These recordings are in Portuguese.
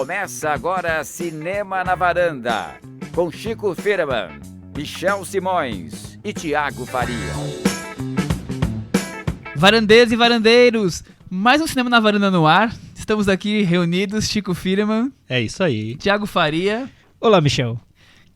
Começa agora Cinema na Varanda, com Chico Firman, Michel Simões e Thiago Faria. Varandeiros e varandeiros, mais um Cinema na Varanda no ar. Estamos aqui reunidos, Chico Firman. É isso aí. Thiago Faria. Olá, Michel.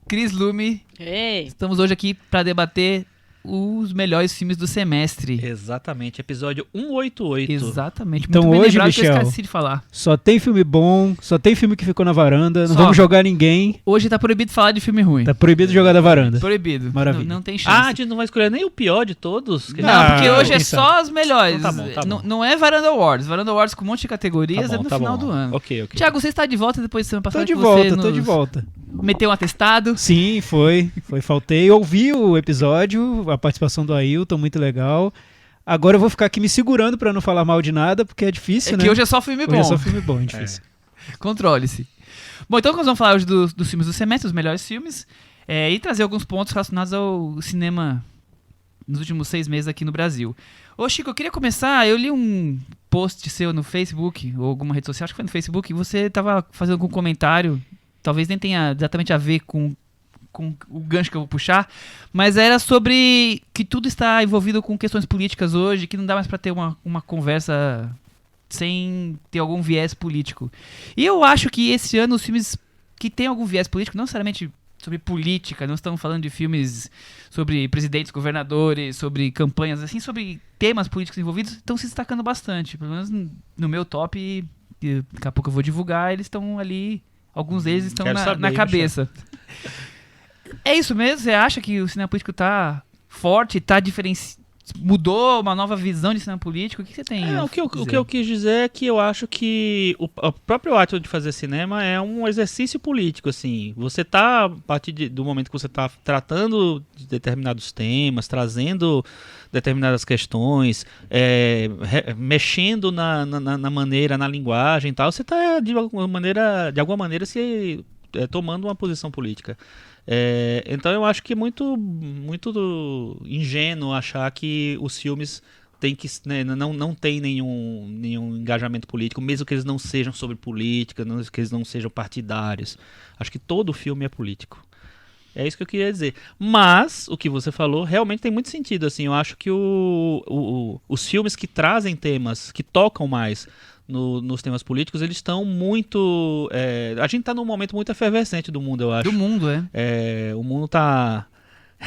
Cris Lume. Ei. Estamos hoje aqui para debater os melhores filmes do semestre. Exatamente, episódio 188. Exatamente. Então muito bem hoje, lembrado que eu Michel, esqueci de falar. Só tem filme bom, só tem filme que ficou na varanda, não Só. vamos jogar ninguém, Hoje tá proibido falar de filme ruim. tá proibido jogar da varanda. Proibido. Maravilha. Não tem Ah, a chance. gente não vai escolher nem o pior de todos? Não, Ah, porque hoje é quem só as melhores. Então tá bom. Não é Varanda Awards. Varanda Awards com um monte de categorias Tá bom, é no tá final bom. do ano. Ok. Thiago, você está de volta depois de semana passada Tô de que volta, você tô de nos volta. meteu um atestado. Sim, faltei, ouvi o episódio, a participação do Ailton, muito legal. Agora eu vou ficar aqui me segurando pra não falar mal de nada, porque é difícil, É né? que hoje é só filme bom. Hoje é só filme bom, é difícil. Controle-se. Bom, então nós vamos falar hoje dos filmes do semestre, os melhores filmes, e trazer alguns pontos relacionados ao cinema nos últimos 6 meses aqui no Brasil. Ô Chico, eu queria começar, eu li um post seu no Facebook, ou alguma rede social, acho que foi no Facebook, e você estava fazendo algum comentário, talvez nem tenha exatamente a ver com o gancho que eu vou puxar, mas era sobre que tudo está envolvido com questões políticas hoje, que não dá mais para ter uma conversa sem ter algum viés político. E eu acho que esse ano os filmes que têm algum viés político, não necessariamente sobre política, não estamos falando de filmes sobre presidentes, governadores, sobre campanhas, assim, sobre temas políticos envolvidos, estão se destacando bastante. Pelo menos no meu top, e daqui a pouco eu vou divulgar, eles estão ali, alguns deles estão Quero saber, na cabeça. É isso mesmo? Você acha que o cinema político tá forte, tá mudou uma nova visão de cinema político? O que você tem? O que eu quis dizer é que eu acho que o próprio ato de fazer cinema é um exercício político, assim. Você tá, a partir do momento que você tá tratando de determinados temas, trazendo determinadas questões, mexendo na maneira, na linguagem e tal, você tá de alguma maneira se tomando uma posição política. Então eu acho que é muito ingênuo achar que os filmes têm que, né, não tem nenhum engajamento político, mesmo que eles não sejam sobre política, que eles não sejam partidários. Acho que todo filme é político. É isso que eu queria dizer. Mas o que você falou realmente tem muito sentido. Assim, eu acho que os filmes que trazem temas, que tocam mais nos temas políticos, eles estão muito... a gente está num momento muito efervescente do mundo, eu acho. Do mundo, O mundo está...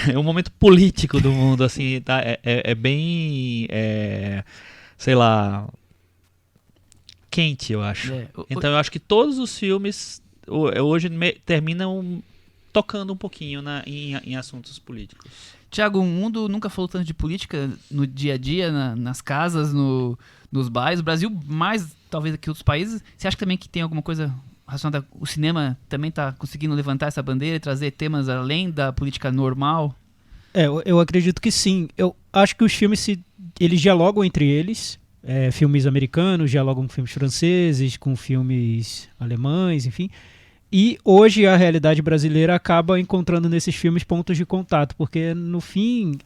É um momento político do mundo, assim, tá? É bem... sei lá... quente, eu acho. Então eu acho que todos os filmes hoje terminam tocando um pouquinho em assuntos políticos. Tiago, o mundo nunca falou tanto de política no dia a dia, nas casas, nos bairros. O Brasil, mais talvez que outros países. Você acha também que tem alguma coisa relacionada... O cinema também está conseguindo levantar essa bandeira e trazer temas além da política normal? Eu acredito que sim. Eu acho que os filmes, eles dialogam entre eles. Filmes americanos dialogam com filmes franceses, com filmes alemães, enfim. E hoje a realidade brasileira acaba encontrando nesses filmes pontos de contato, porque no fim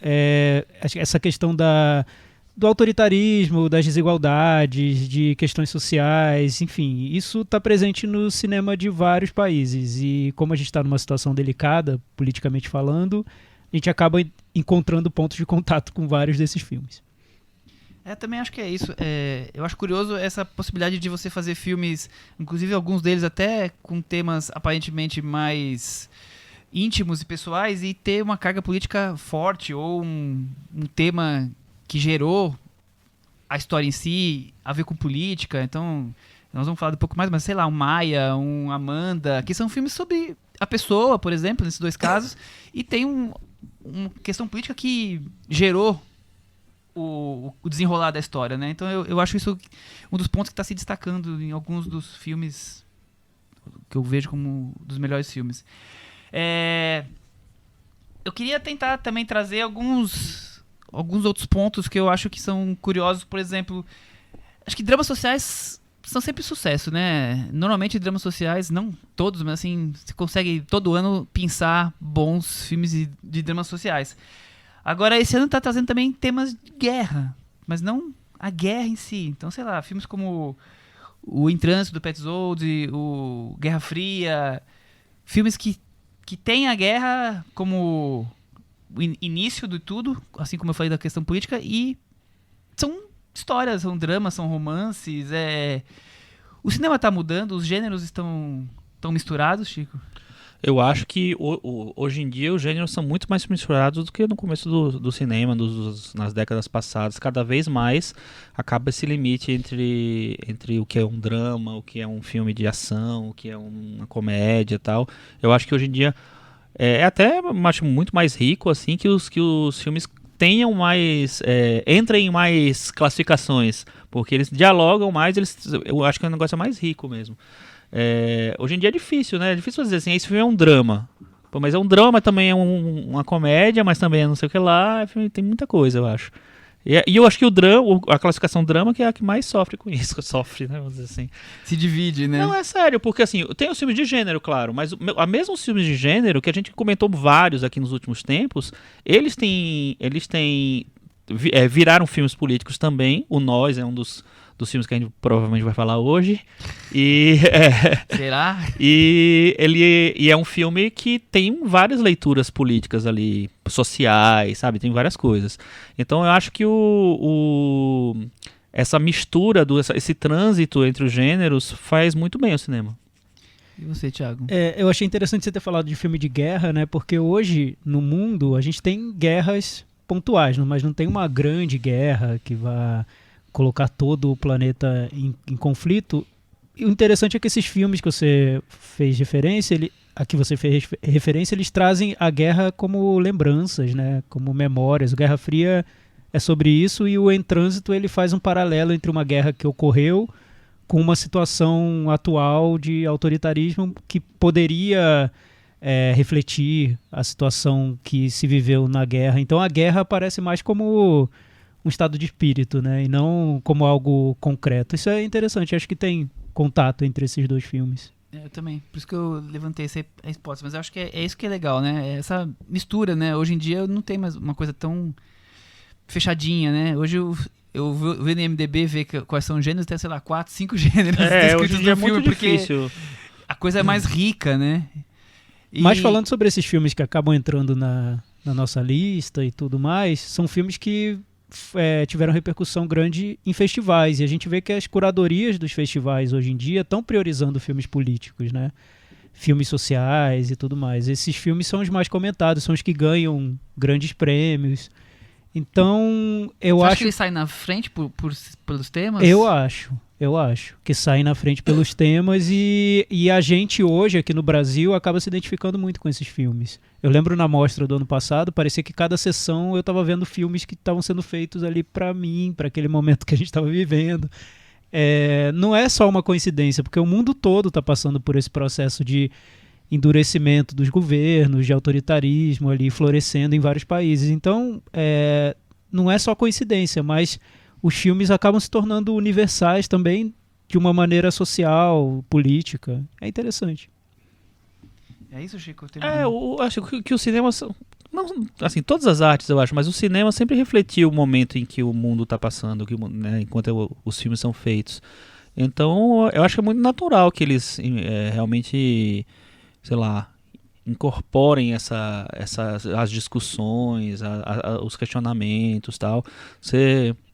essa questão do autoritarismo, das desigualdades, de questões sociais, enfim, isso está presente no cinema de vários países. E como a gente está numa situação delicada, politicamente falando, a gente acaba encontrando pontos de contato com vários desses filmes. Também acho que é isso. Eu acho curioso essa possibilidade de você fazer filmes, inclusive alguns deles até com temas aparentemente mais íntimos e pessoais, e ter uma carga política forte, ou um tema que gerou a história em si a ver com política. Então, nós vamos falar um pouco mais, mas sei lá, um Maia, um Amanda, que são filmes sobre a pessoa, por exemplo, nesses dois casos, e tem uma questão política que gerou o desenrolar da história, né? Então eu acho isso um dos pontos que está se destacando em alguns dos filmes que eu vejo como dos melhores filmes. Eu queria tentar também trazer alguns outros pontos que eu acho que são curiosos. Por exemplo, acho que dramas sociais são sempre sucesso, né? Normalmente dramas sociais, não todos, mas assim, você consegue todo ano pensar bons filmes de dramas sociais. Agora, esse ano tá trazendo também temas de guerra, mas não a guerra em si. Então, sei lá, filmes como o Em Trânsito do Petzold, o Guerra Fria, filmes que têm a guerra como o início de tudo, assim como eu falei da questão política, e são histórias, são dramas, são romances. O cinema tá mudando, os gêneros estão misturados, Chico? Eu acho que hoje em dia os gêneros são muito mais misturados do que no começo do cinema, nas décadas passadas. Cada vez mais acaba esse limite entre o que é um drama, o que é um filme de ação, o que é uma comédia e tal. Eu acho que hoje em dia até acho muito mais rico assim que os filmes tenham mais entrem em mais classificações, porque eles dialogam mais, eu acho que o negócio é mais rico mesmo. Hoje em dia é difícil, né? É difícil dizer assim, esse filme é um drama. Pô, mas é um drama, também é uma comédia, mas também é não sei o que lá. Tem muita coisa, eu acho. E eu acho que a classificação drama que é a que mais sofre com isso. Sofre, né? Vamos dizer assim. Se divide, né? Não, é sério, porque assim, tem os filmes de gênero, claro, mas mesmo os filmes de gênero, que a gente comentou vários aqui nos últimos tempos, eles viraram filmes políticos também. O Nós é um dos filmes que a gente provavelmente vai falar hoje. Será? E ele é um filme que tem várias leituras políticas ali, sociais, sabe? Tem várias coisas. Então eu acho que essa mistura, esse trânsito entre os gêneros faz muito bem ao cinema. E você, Thiago? Eu achei interessante você ter falado de filme de guerra, né? Porque hoje, no mundo, a gente tem guerras pontuais, mas não tem uma grande guerra que vá colocar todo o planeta em conflito. E o interessante é que esses filmes que você fez referência, eles trazem a guerra como lembranças, né? Como memórias. O Guerra Fria é sobre isso, e o Em Trânsito ele faz um paralelo entre uma guerra que ocorreu com uma situação atual de autoritarismo que poderia refletir a situação que se viveu na guerra. Então a guerra aparece mais como um estado de espírito, né? E não como algo concreto. Isso é interessante, acho que tem contato entre esses dois filmes. Eu também, por isso que eu levantei essa hipótese, mas eu acho que é isso que é legal, né? Essa mistura, né? Hoje em dia não tem mais uma coisa tão fechadinha, né? Hoje eu vou no IMDb ver quais são os gêneros, tem, sei lá, 4, 5 gêneros descritos hoje em dia é no filme, muito porque difícil. a coisa é mais rica, né? Mas falando sobre esses filmes que acabam entrando na nossa lista e tudo mais, são filmes que tiveram repercussão grande em festivais, e a gente vê que as curadorias dos festivais hoje em dia estão priorizando filmes políticos, né? Filmes sociais e tudo mais. Esses filmes são os mais comentados, são os que ganham grandes prêmios. Então, Você acha que ele sai na frente pelos temas? Eu acho que sai na frente pelos temas, e a gente hoje aqui no Brasil acaba se identificando muito com esses filmes. Eu lembro na mostra do ano passado, parecia que cada sessão eu estava vendo filmes que estavam sendo feitos ali para mim, para aquele momento que a gente estava vivendo. Não é só uma coincidência, porque o mundo todo está passando por esse processo de endurecimento dos governos, de autoritarismo ali florescendo em vários países. Então, não é só coincidência, mas os filmes acabam se tornando universais também de uma maneira social, política. É interessante. É isso, Chico? Eu acho que o cinema... Não, assim, todas as artes, eu acho, mas o cinema sempre refletiu o momento em que o mundo está passando, né, enquanto os filmes são feitos. Então, eu acho que é muito natural que eles realmente, sei lá, incorporem as discussões, os questionamentos e tal.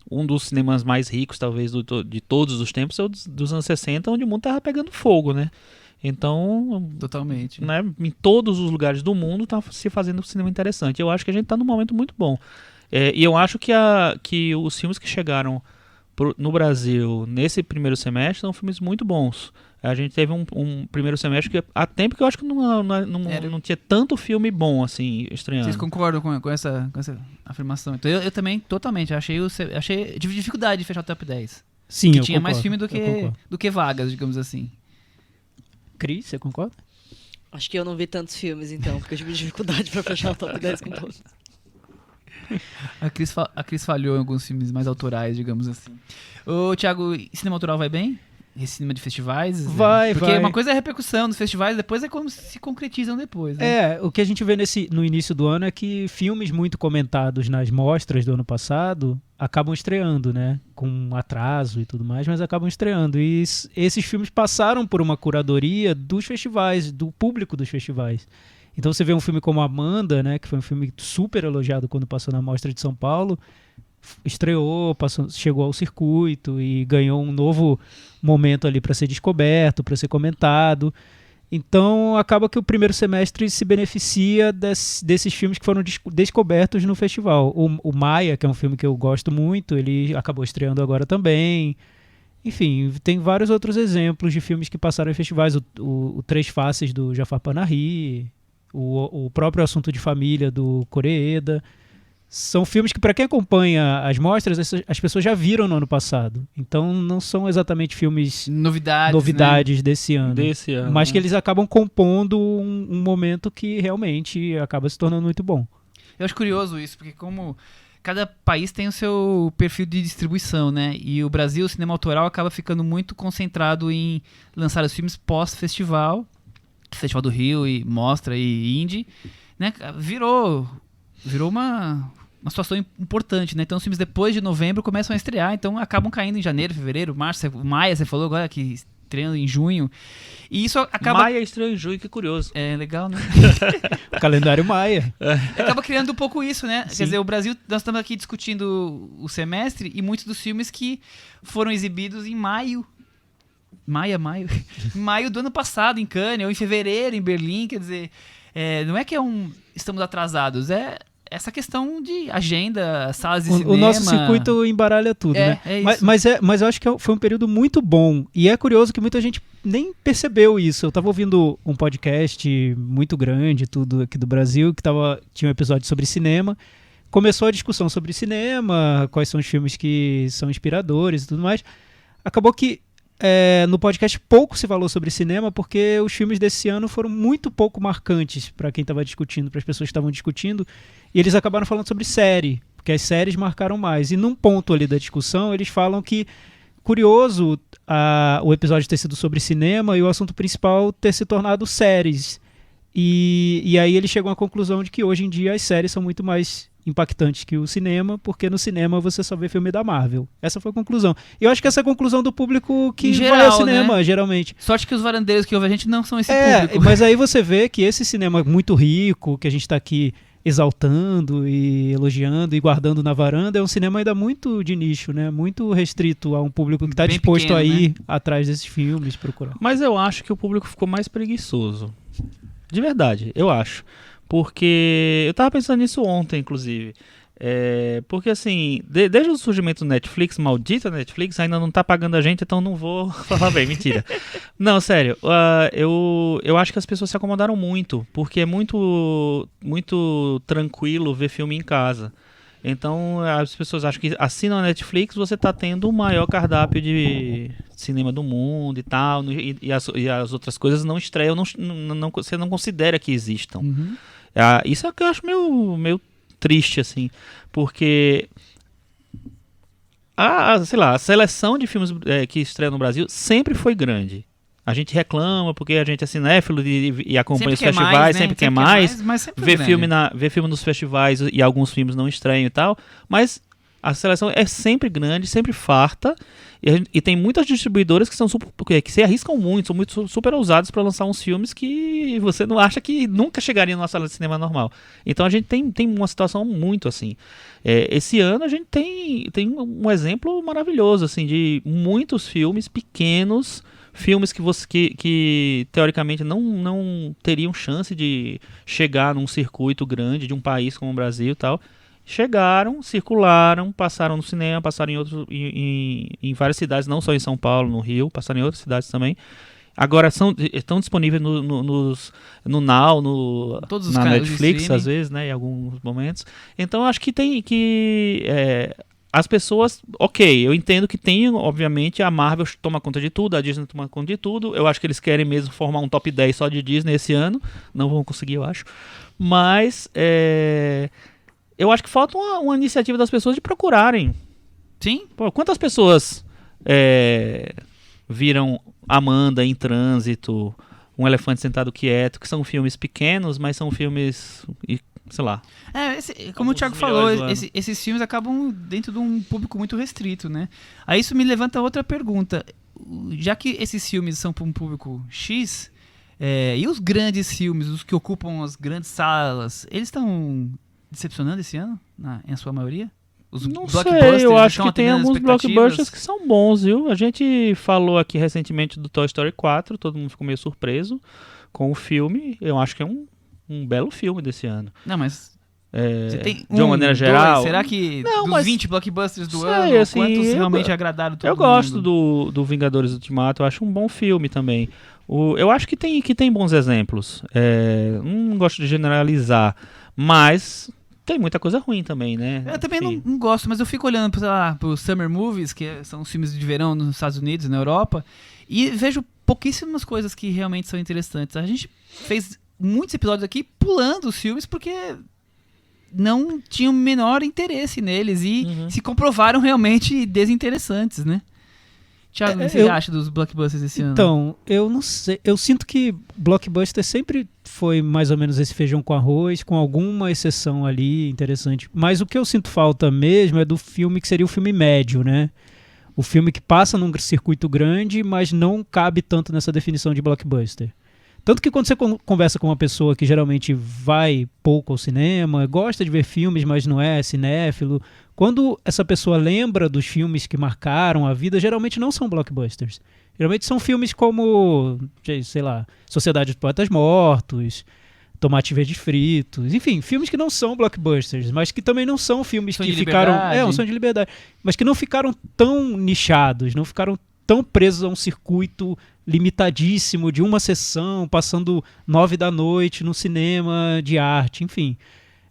Um dos cinemas mais ricos, talvez, de todos os tempos é o dos anos 60, onde o mundo estava pegando fogo, né? Então, totalmente, né, em todos os lugares do mundo está se fazendo um cinema interessante. Eu acho que a gente está num momento muito bom. E eu acho que os filmes que chegaram no Brasil nesse primeiro semestre são filmes muito bons. A gente teve um primeiro semestre que há tempo que eu acho que não tinha tanto filme bom assim, estranhando. Vocês concordam com essa afirmação? Então eu também totalmente achei dificuldade de fechar o top 10. Sim, que eu tinha concordo, mais filme do que vagas, digamos assim. Cris, você concorda? Acho que eu não vi tantos filmes, então, porque eu tive dificuldade pra fechar o top 10 com todos. A Cris falhou em alguns filmes mais autorais, digamos assim. Ô, Thiago, cinema autoral vai bem? Esse cinema de festivais? Vai. Porque uma coisa é a repercussão dos festivais, depois é como se concretizam depois, né? O que a gente vê no início do ano é que filmes muito comentados nas mostras do ano passado acabam estreando, né? Com atraso e tudo mais, mas acabam estreando. E esses filmes passaram por uma curadoria dos festivais, do público dos festivais. Então você vê um filme como Amanda, né? Que foi um filme super elogiado quando passou na Mostra de São Paulo. Estreou, chegou ao circuito e ganhou um novo momento ali para ser descoberto, para ser comentado. Então acaba que o primeiro semestre se beneficia desses filmes que foram descobertos no festival. O Maia, que é um filme que eu gosto muito, ele acabou estreando agora também. Enfim, tem vários outros exemplos de filmes que passaram em festivais. O Três Faces, do Jafar Panahi, o próprio Assunto de Família, do Koreeda. São filmes que, para quem acompanha as mostras, as pessoas já viram no ano passado. Então não são exatamente filmes novidades, né? desse ano. Mas que eles acabam compondo um momento que realmente acaba se tornando muito bom. Eu acho curioso isso, porque como cada país tem o seu perfil de distribuição, né? E o Brasil, o cinema autoral, acaba ficando muito concentrado em lançar os filmes pós-festival, Festival do Rio e Mostra e Indie, né? Virou uma situação importante, né? Então os filmes depois de novembro começam a estrear, então acabam caindo em janeiro, fevereiro, março. O Maia, você falou agora que estreando em junho. E isso acaba... Maia estreou em junho, que curioso. É legal, né? O calendário Maia. Acaba criando um pouco isso, né? Sim. Quer dizer, o Brasil, nós estamos aqui discutindo o semestre e muitos dos filmes que foram exibidos em maio. Em maio do ano passado, em Cannes, ou em fevereiro, em Berlim. Quer dizer, não é que estamos atrasados, é essa questão de agenda, salas de cinema. O nosso circuito embaralha tudo, né? É isso. Mas eu acho que foi um período muito bom. E é curioso que muita gente nem percebeu isso. Eu estava ouvindo um podcast muito grande, tudo aqui do Brasil, que tinha um episódio sobre cinema. Começou a discussão sobre cinema, quais são os filmes que são inspiradores e tudo mais. Acabou que no podcast pouco se falou sobre cinema, porque os filmes desse ano foram muito pouco marcantes para quem estava discutindo, para as pessoas que estavam discutindo, e eles acabaram falando sobre série, porque as séries marcaram mais. E num ponto ali da discussão, eles falam que, curioso o episódio ter sido sobre cinema e o assunto principal ter se tornado séries. E aí eles chegam à conclusão de que hoje em dia as séries são muito mais impactantes que o cinema, porque no cinema você só vê filme da Marvel. Essa foi a conclusão. E eu acho que essa é a conclusão do público que vai ao cinema, né? Geralmente. Sorte que os varandeiros que ouvem a gente não são esse público. Mas aí você vê que esse cinema muito rico, que a gente está aqui exaltando e elogiando e guardando na varanda, é um cinema ainda muito de nicho, né? Muito restrito a um público que está disposto pequeno, a ir, né? Atrás desses filmes, procurar. Mas eu acho que o público ficou mais preguiçoso. De verdade, eu acho. Porque eu tava pensando nisso ontem, inclusive. Porque assim, desde o surgimento do Netflix, maldita Netflix, ainda não tá pagando a gente, então não vou falar bem, mentira. Não, sério, eu acho que as pessoas se acomodaram muito, porque é muito, muito tranquilo ver filme em casa. Então as pessoas acham que assinam a Netflix, você tá tendo o maior cardápio de cinema do mundo e tal, e as outras coisas não estreiam, você não considera que existam. Uhum. Isso é o que eu acho meio triste, assim, porque sei lá, a seleção de filmes que estreiam no Brasil sempre foi grande. A gente reclama porque a gente é cinéfilo e acompanha os festivais, mais, né? sempre quer mais, mas sempre vê filme nos festivais e alguns filmes não estreiam e tal, mas a seleção é sempre grande, sempre farta, e tem muitas distribuidoras que se arriscam muito, são muito super ousadas para lançar uns filmes que você não acha que nunca chegariam numa sala de cinema normal. Então a gente tem uma situação muito assim. Esse ano a gente tem um exemplo maravilhoso assim, de muitos filmes pequenos, filmes que teoricamente não teriam chance de chegar num circuito grande de um país como o Brasil e tal. Chegaram, circularam, passaram no cinema, passaram em várias cidades, não só em São Paulo, no Rio, passaram em outras cidades também. Agora estão disponíveis no Now, na Netflix, às vezes, né, em alguns momentos. Então acho que as pessoas, eu entendo que tem, obviamente, a Marvel toma conta de tudo, a Disney toma conta de tudo. Eu acho que eles querem mesmo formar um top 10 só de Disney esse ano. Não vão conseguir, eu acho. Mas eu acho que falta uma iniciativa das pessoas de procurarem. Sim. Pô, quantas pessoas viram Amanda, Em Trânsito, Um Elefante Sentado Quieto, que são filmes pequenos, mas são filmes sei lá. Como o Alguns Thiago dos falou, melhores do ano. esses filmes acabam dentro de um público muito restrito, né? Aí isso me levanta outra pergunta. Já que esses filmes são para um público X, e os grandes filmes, os que ocupam as grandes salas, eles estão decepcionando esse ano, em sua maioria? Os Não blockbusters sei, eu acho estão que tem atendendo as alguns expectativas? blockbusters que são bons, viu? A gente falou aqui recentemente do Toy Story 4, todo mundo ficou meio surpreso com o filme. Eu acho que é um belo filme desse ano. Não, mas você tem de uma maneira geral. será que Não, dos mas 20 blockbusters do sei, ano, assim, quantos eu realmente agradaram todo Eu mundo? gosto do Vingadores Ultimato, eu acho um bom filme também. Eu acho que tem bons exemplos. Não gosto de generalizar, mas tem muita coisa ruim também, né? Eu também Enfim. não gosto, mas eu fico olhando para os Summer Movies, são os filmes de verão nos Estados Unidos e na Europa, e vejo pouquíssimas coisas que realmente são interessantes. A gente fez muitos episódios aqui pulando os filmes porque não tinham o menor interesse neles e se comprovaram realmente desinteressantes, né? Thiago, o que você acha dos blockbusters esse ano? Então, eu não sei. Eu sinto que blockbuster sempre foi mais ou menos esse feijão com arroz, com alguma exceção ali interessante. Mas o que eu sinto falta mesmo é do filme que seria o filme médio, né? O filme que passa num circuito grande, mas não cabe tanto nessa definição de blockbuster. Tanto que quando você conversa com uma pessoa que geralmente vai pouco ao cinema, gosta de ver filmes, mas não é cinéfilo, quando essa pessoa lembra dos filmes que marcaram a vida, geralmente não são blockbusters. Geralmente são filmes como, sei lá, Sociedade dos Poetas Mortos, Tomate Verde Fritos, enfim, filmes que não são blockbusters, mas que também não são filmes Sonho que de ficaram... Liberdade. Um Sonho de Liberdade. Mas que não ficaram tão nichados, não ficaram tão presos a um circuito limitadíssimo de uma sessão, passando 9 da noite no cinema de arte, enfim.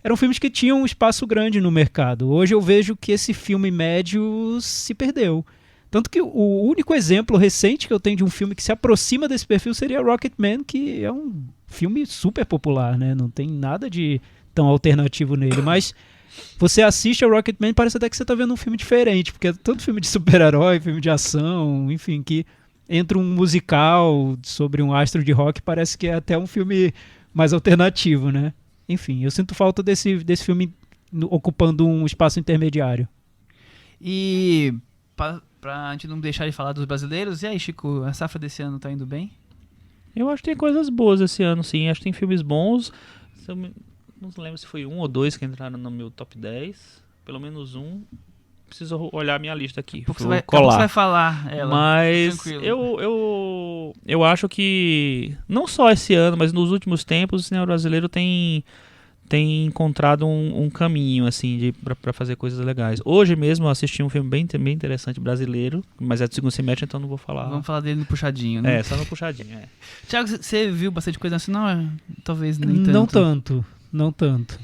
Eram filmes que tinham um espaço grande no mercado. Hoje eu vejo que esse filme médio se perdeu. Tanto que o único exemplo recente que eu tenho de um filme que se aproxima desse perfil seria Rocketman, que é um filme super popular, né? Não tem nada de tão alternativo nele, mas você assiste a Rocketman e parece até que você está vendo um filme diferente, porque é tanto filme de super-herói, filme de ação, enfim, que entra um musical sobre um astro de rock, parece que é até um filme mais alternativo, né? Enfim, eu sinto falta desse filme ocupando um espaço intermediário. E pra gente não deixar de falar dos brasileiros, e aí, Chico, a safra desse ano tá indo bem? Eu acho que tem coisas boas esse ano, sim. Acho que tem filmes bons. Não lembro se foi 1 ou 2 que entraram no meu top 10. Pelo menos um. Preciso olhar a minha lista aqui. Porque Vou você colar. vai falar ela. Mas Tranquilo. eu acho que não só esse ano, mas nos últimos tempos o cinema brasileiro tem encontrado um caminho assim para fazer coisas legais. Hoje mesmo eu assisti um filme bem interessante brasileiro, mas é do segundo semestre, então não vou falar. Vamos falar dele no puxadinho, né? Só no puxadinho. Thiago, você viu bastante coisa nacional? Talvez nem tanto. Não tanto.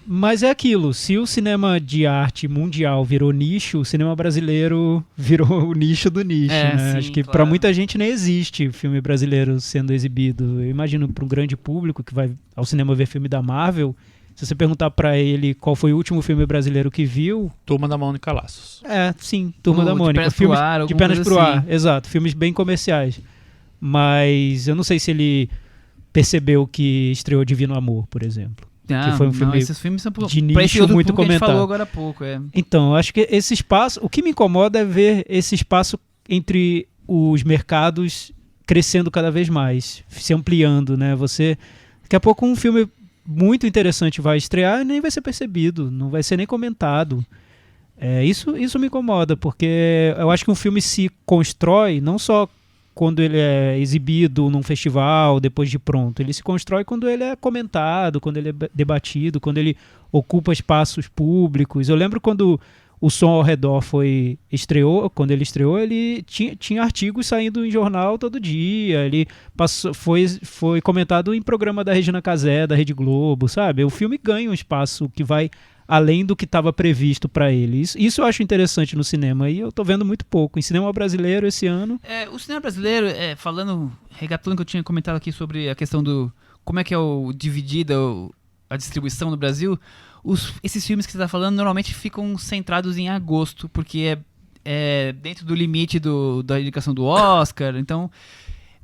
Mas é aquilo, se o cinema de arte mundial virou nicho, o cinema brasileiro virou o nicho do nicho, né? Sim, acho que claro. pra muita gente nem existe filme brasileiro sendo exibido. Eu imagino para um grande público que vai ao cinema ver filme da Marvel, se você perguntar pra ele qual foi o último filme brasileiro que viu... Turma da Mônica Laços. Sim, Turma da De Mônica. Pernas Filmes pro Ar, de alguma pernas coisa pro ar, assim. exato. Filmes bem comerciais. Mas eu não sei se ele percebeu que estreou Divino Amor, por exemplo. Que foi um filme esses filmes são de pra esse nicho outro muito público que a gente comentado. falou agora há pouco. Então, eu acho que esse espaço... O que me incomoda é ver esse espaço entre os mercados crescendo cada vez mais, se ampliando, né? Daqui a pouco um filme muito interessante vai estrear e nem vai ser percebido, não vai ser nem comentado. Isso me incomoda, porque eu acho que um filme se constrói não só quando ele é exibido num festival, depois de pronto. Ele se constrói quando ele é comentado, quando ele é debatido, quando ele ocupa espaços públicos. Eu lembro quando o Som ao Redor quando ele estreou, ele tinha artigos saindo em jornal todo dia, ele foi comentado em programa da Regina Casé, da Rede Globo, sabe? O filme ganha um espaço que vai além do que estava previsto para ele. Isso eu acho interessante no cinema, e eu tô vendo muito pouco. Em cinema brasileiro, esse ano... O cinema brasileiro, regatando que eu tinha comentado aqui sobre a questão do... Como é que é dividida a distribuição no Brasil, esses filmes que você está falando normalmente ficam centrados em agosto, porque é dentro do limite da indicação do Oscar, então...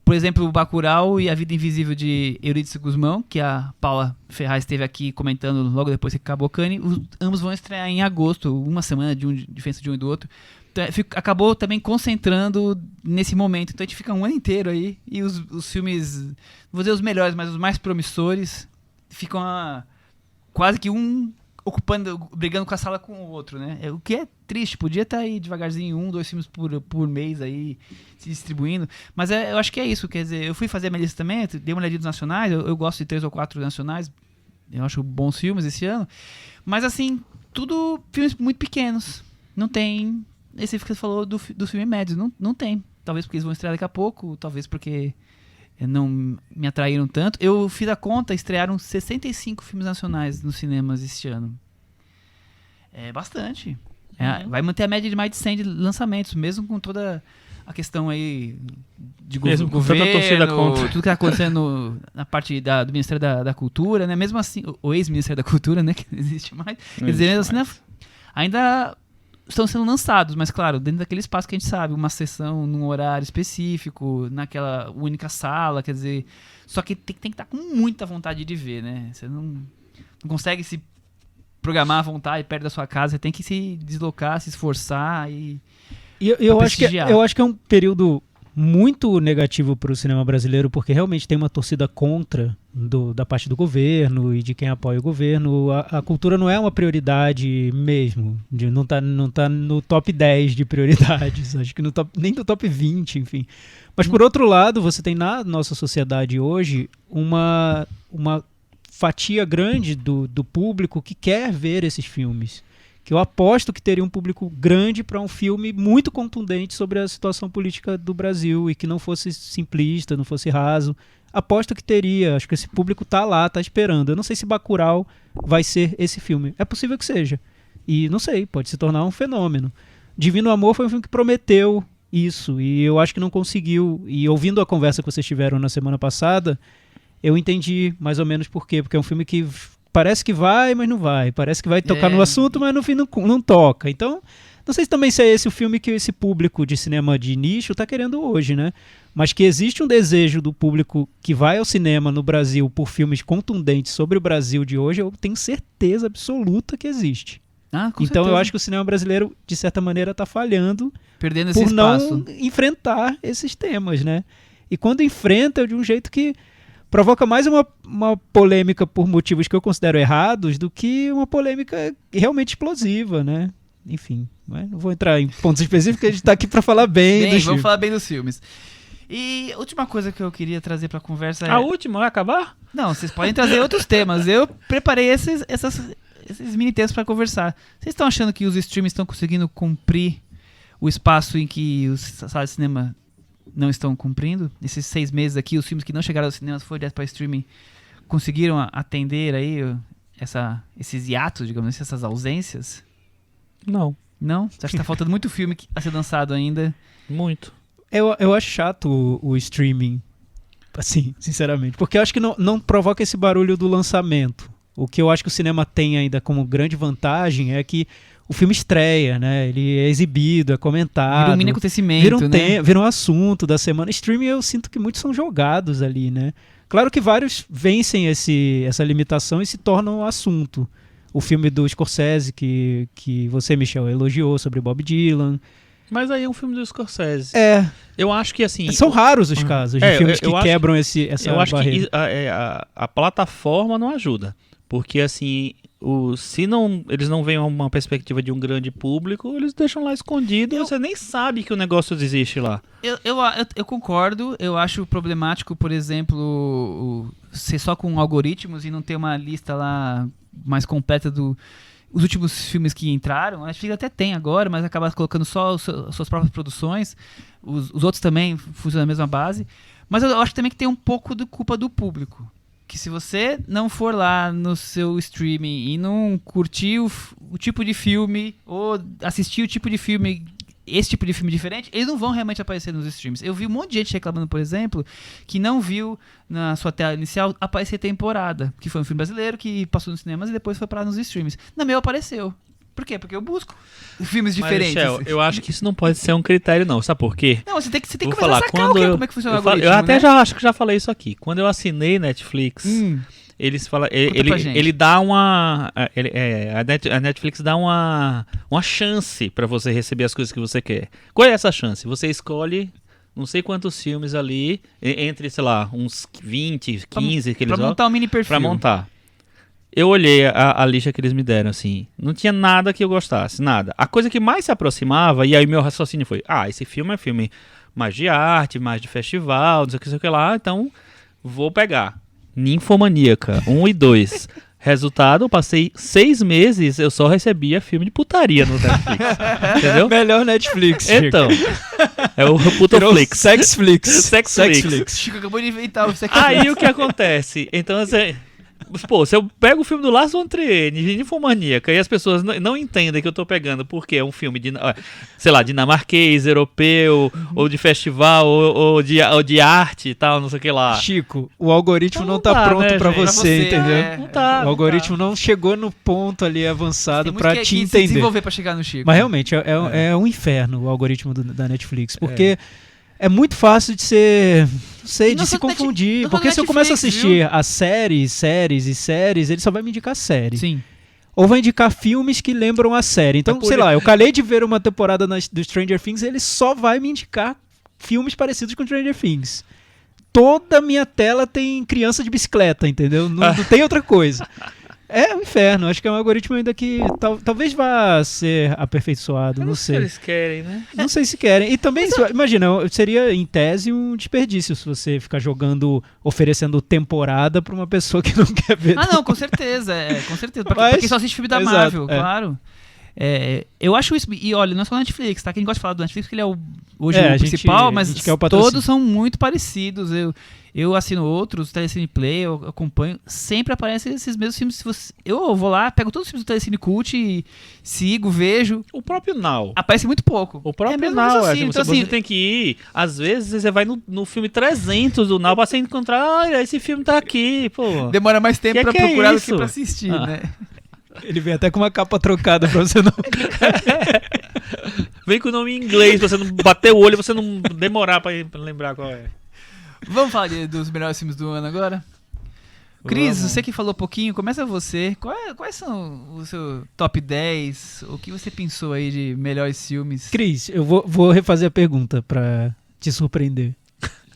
Por exemplo, o Bacurau e A Vida Invisível de Eurídice Guzmão, que a Paula Ferraz esteve aqui comentando logo depois que acabou Cannes, ambos vão estrear em agosto, uma semana de diferença de um e do outro. Então, acabou também concentrando nesse momento. Então a gente fica um ano inteiro aí e os filmes, não vou dizer os melhores, mas os mais promissores, ficam quase que um brigando com a sala com o outro, né? O que é triste, podia estar aí devagarzinho, 2 filmes por mês aí se distribuindo, mas eu acho que é isso, quer dizer, eu fui fazer a minha lista também, dei uma olhadinha dos nacionais, eu gosto de 3 ou 4 nacionais, eu acho bons filmes esse ano, mas assim, tudo filmes muito pequenos, não tem, esse que você falou do filme médio, não tem, talvez porque eles vão estrear daqui a pouco, talvez porque não me atraíram tanto. Eu fiz a conta, estrearam 65 filmes nacionais nos cinemas este ano. É bastante. Vai manter a média de mais de 100 de lançamentos, mesmo com toda a questão aí de Mesmo com governo, tanta torcida contra. tudo que está acontecendo na parte do Ministério da Cultura, né? Mesmo assim, o ex-Ministério da Cultura, né? Que não existe mais. Quer dizer, mesmo assim, né, ainda estão sendo lançados, mas claro, dentro daquele espaço que a gente sabe, uma sessão num horário específico, naquela única sala, quer dizer, só que tem que estar com muita vontade de ver, né? Você não consegue se programar à vontade perto da sua casa, você tem que se deslocar, se esforçar e eu acho que é um período muito negativo para o cinema brasileiro, porque realmente tem uma torcida contra da parte do governo e de quem apoia o governo. A cultura não é uma prioridade mesmo, não tá no top 10 de prioridades, acho que nem no top 20, enfim. Mas por outro lado, você tem na nossa sociedade hoje uma fatia grande do público que quer ver esses filmes. Que eu aposto que teria um público grande para um filme muito contundente sobre a situação política do Brasil e que não fosse simplista, não fosse raso. Aposto que teria, acho que esse público tá lá, tá esperando. Eu não sei se Bacurau vai ser esse filme. É possível que seja. E não sei, pode se tornar um fenômeno. Divino Amor foi um filme que prometeu isso e eu acho que não conseguiu. E ouvindo a conversa que vocês tiveram na semana passada, eu entendi mais ou menos por quê. Porque é um filme que parece que vai, mas não vai. Parece que vai tocar no assunto, mas no fim não toca. Então, não sei se é esse o filme que esse público de cinema de nicho está querendo hoje, né? Mas que existe um desejo do público que vai ao cinema no Brasil por filmes contundentes sobre o Brasil de hoje, eu tenho certeza absoluta que existe. Com então certeza. eu acho que o cinema brasileiro, de certa maneira, está falhando perdendo esse por espaço. não enfrentar esses temas, né? E quando enfrenta, é de um jeito que provoca mais uma polêmica por motivos que eu considero errados do que uma polêmica realmente explosiva, né? Enfim, não vou entrar em pontos específicos, a gente tá aqui para falar bem dos Vamos filmes. falar bem dos filmes. E a última coisa que eu queria trazer pra conversa é... A última vai acabar? Não, vocês podem trazer outros temas. Eu preparei esses mini temas pra conversar. Vocês estão achando que os streams estão conseguindo cumprir o espaço em que os salas de cinema não estão cumprindo? Esses 6 meses aqui, os filmes que não chegaram aos cinemas foram direto para streaming, conseguiram atender aí esses hiatos, digamos assim, essas ausências? Não. Não? Você acha que tá faltando muito filme a ser lançado ainda? Muito. Eu acho chato o streaming, assim, sinceramente, porque eu acho que não provoca esse barulho do lançamento. O que eu acho que o cinema tem ainda como grande vantagem é que o filme estreia, né? Ele é exibido, é comentado. Vira um mini acontecimento, vira um assunto da semana. Streaming eu sinto que muitos são jogados ali, né? Claro que vários vencem essa limitação e se tornam um assunto. O filme do Scorsese, que você, Michel, elogiou sobre Bob Dylan. Mas aí é um filme do Scorsese. Eu acho que assim... São raros os casos de filmes que quebram essa eu acho barreira. Que a plataforma não ajuda. Porque assim, eles não veem uma perspectiva de um grande público, eles deixam lá escondido e você nem sabe que o negócio existe lá. Eu concordo, eu acho problemático, por exemplo, ser só com algoritmos e não ter uma lista lá mais completa os últimos filmes que entraram. Acho que até tem agora, mas acaba colocando só as suas próprias produções. Os outros também funcionam na mesma base. Mas eu acho também que tem um pouco de culpa do público. Que se você não for lá no seu streaming e não curtir o tipo de filme ou assistir o tipo de filme, esse tipo de filme diferente, eles não vão realmente aparecer nos streams. Eu vi um monte de gente reclamando, por exemplo, que não viu na sua tela inicial aparecer Temporada, que foi um filme brasileiro que passou nos cinemas e depois foi parar nos streams. Na meu apareceu. Por quê? Porque eu busco filmes Mas, diferentes. Michel, eu acho que isso não pode ser um critério, não. Sabe por quê? Não, você tem que Vou começar a sacar como é que funciona o algoritmo, eu até né? já acho que já falei isso aqui. Quando eu assinei Netflix, eles falam, pra gente. ele dá uma, a Netflix dá uma chance pra você receber as coisas que você quer. Qual é essa chance? Você escolhe não sei quantos filmes ali, entre, sei lá, uns 20, 15 que eles Pra montar um mini perfil. pra montar. Eu olhei a lista que eles me deram, assim, não tinha nada que eu gostasse, nada. A coisa que mais se aproximava, e aí meu raciocínio foi, esse filme é filme mais de arte, mais de festival, não sei o que lá, então vou pegar. Ninfomaníaca 1 e 2. Resultado, eu passei 6 meses, eu só recebia filme de putaria no Netflix. Entendeu? Melhor Netflix, Chico. Então, é o Putoflix. Sexflix. Sexflix. Chico acabou de inventar o sex Aí o que acontece? Então, assim, pô, se eu pego o filme do Lars von Trier, Ninfomaníaca, e as pessoas não entendem que eu tô pegando porque é um filme de, sei lá, dinamarquês, europeu, ou de festival, ou de arte e tal, não sei o que lá. Chico, o algoritmo Então não tá não dá, pronto né, pra gente? você, entendeu? Não tá. O algoritmo não chegou no ponto ali avançado Tem muito pra que te se entender. desenvolver pra chegar no Chico. Mas realmente é um inferno o algoritmo da Netflix, porque é muito fácil de ser, não sei, E não de se só do confundir. não só do Porque se eu começo a Netflix, assistir a séries, ele só vai me indicar série. Sim. Ou vai indicar filmes que lembram a série. Então, Mas sei lá, eu calei de ver uma temporada do Stranger Things, ele só vai me indicar filmes parecidos com Stranger Things. Toda a minha tela tem criança de bicicleta, entendeu? Não tem outra coisa. É um inferno. Acho que é um algoritmo ainda que talvez vá ser aperfeiçoado, não O que sei. eles querem, né? Não sei se querem. E também, imagina, seria em tese um desperdício se você ficar oferecendo temporada pra uma pessoa que não quer ver. Não, com certeza. Com certeza. Pra Mas- quem só assiste filme da exato, Marvel, é. claro. Eu acho isso. E olha, não é só o Netflix, tá? Quem gosta de falar do Netflix, porque ele é hoje É, o a gente- principal, a mas gente quer o patrocínio. todos são muito parecidos. Eu assino outros, Telecine Play, eu acompanho. Sempre aparecem esses mesmos filmes. Eu vou lá, pego todos os filmes do Telecine Cult e sigo, vejo. O próprio Now. Aparece muito pouco. O próprio mesmo Now, raciocínio. você, Então, assim, você tem que ir. Às vezes você vai no filme 300 do Now pra você encontrar, olha, esse filme tá aqui, pô. demora mais tempo pra Que é procurar do isso? que pra assistir, né? Ele vem até com uma capa trocada pra você não. Vem com o nome em inglês, pra você não bater o olho, pra você não demorar pra lembrar qual é. Vamos falar dos melhores filmes do ano agora? Cris, Vamos. você que falou pouquinho, começa você. Quais são o seu top 10? O que você pensou aí de melhores filmes? Cris, eu vou refazer a pergunta pra te surpreender.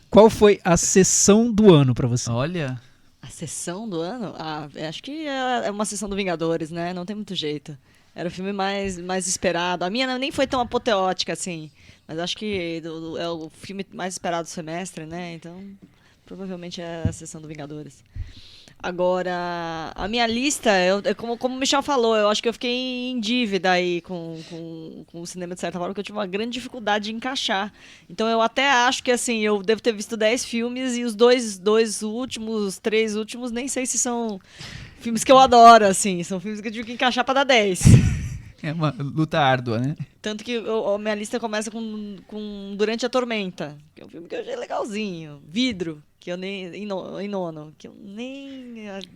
Qual foi a sessão do ano pra você? Olha, A sessão do ano? Acho que é uma sessão do Vingadores, né? Não tem muito jeito. Era o filme mais esperado. A minha nem foi tão apoteótica assim. Mas acho que é o filme mais esperado do semestre, né? Então, provavelmente é a sessão do Vingadores. Agora, a minha lista, como o Michel falou, eu acho que eu fiquei em dívida aí com o cinema de certa forma, porque eu tive uma grande dificuldade de encaixar. Então eu até acho que assim, eu devo ter visto 10 filmes e os dois últimos, 3 últimos, nem sei se são filmes que eu adoro, assim. São filmes que eu tive que encaixar pra dar 10. é uma luta árdua, né? Tanto que a minha lista começa com Durante a Tormenta, que é um filme que eu achei legalzinho. Vidro, que eu nem. Em nono, que eu nem.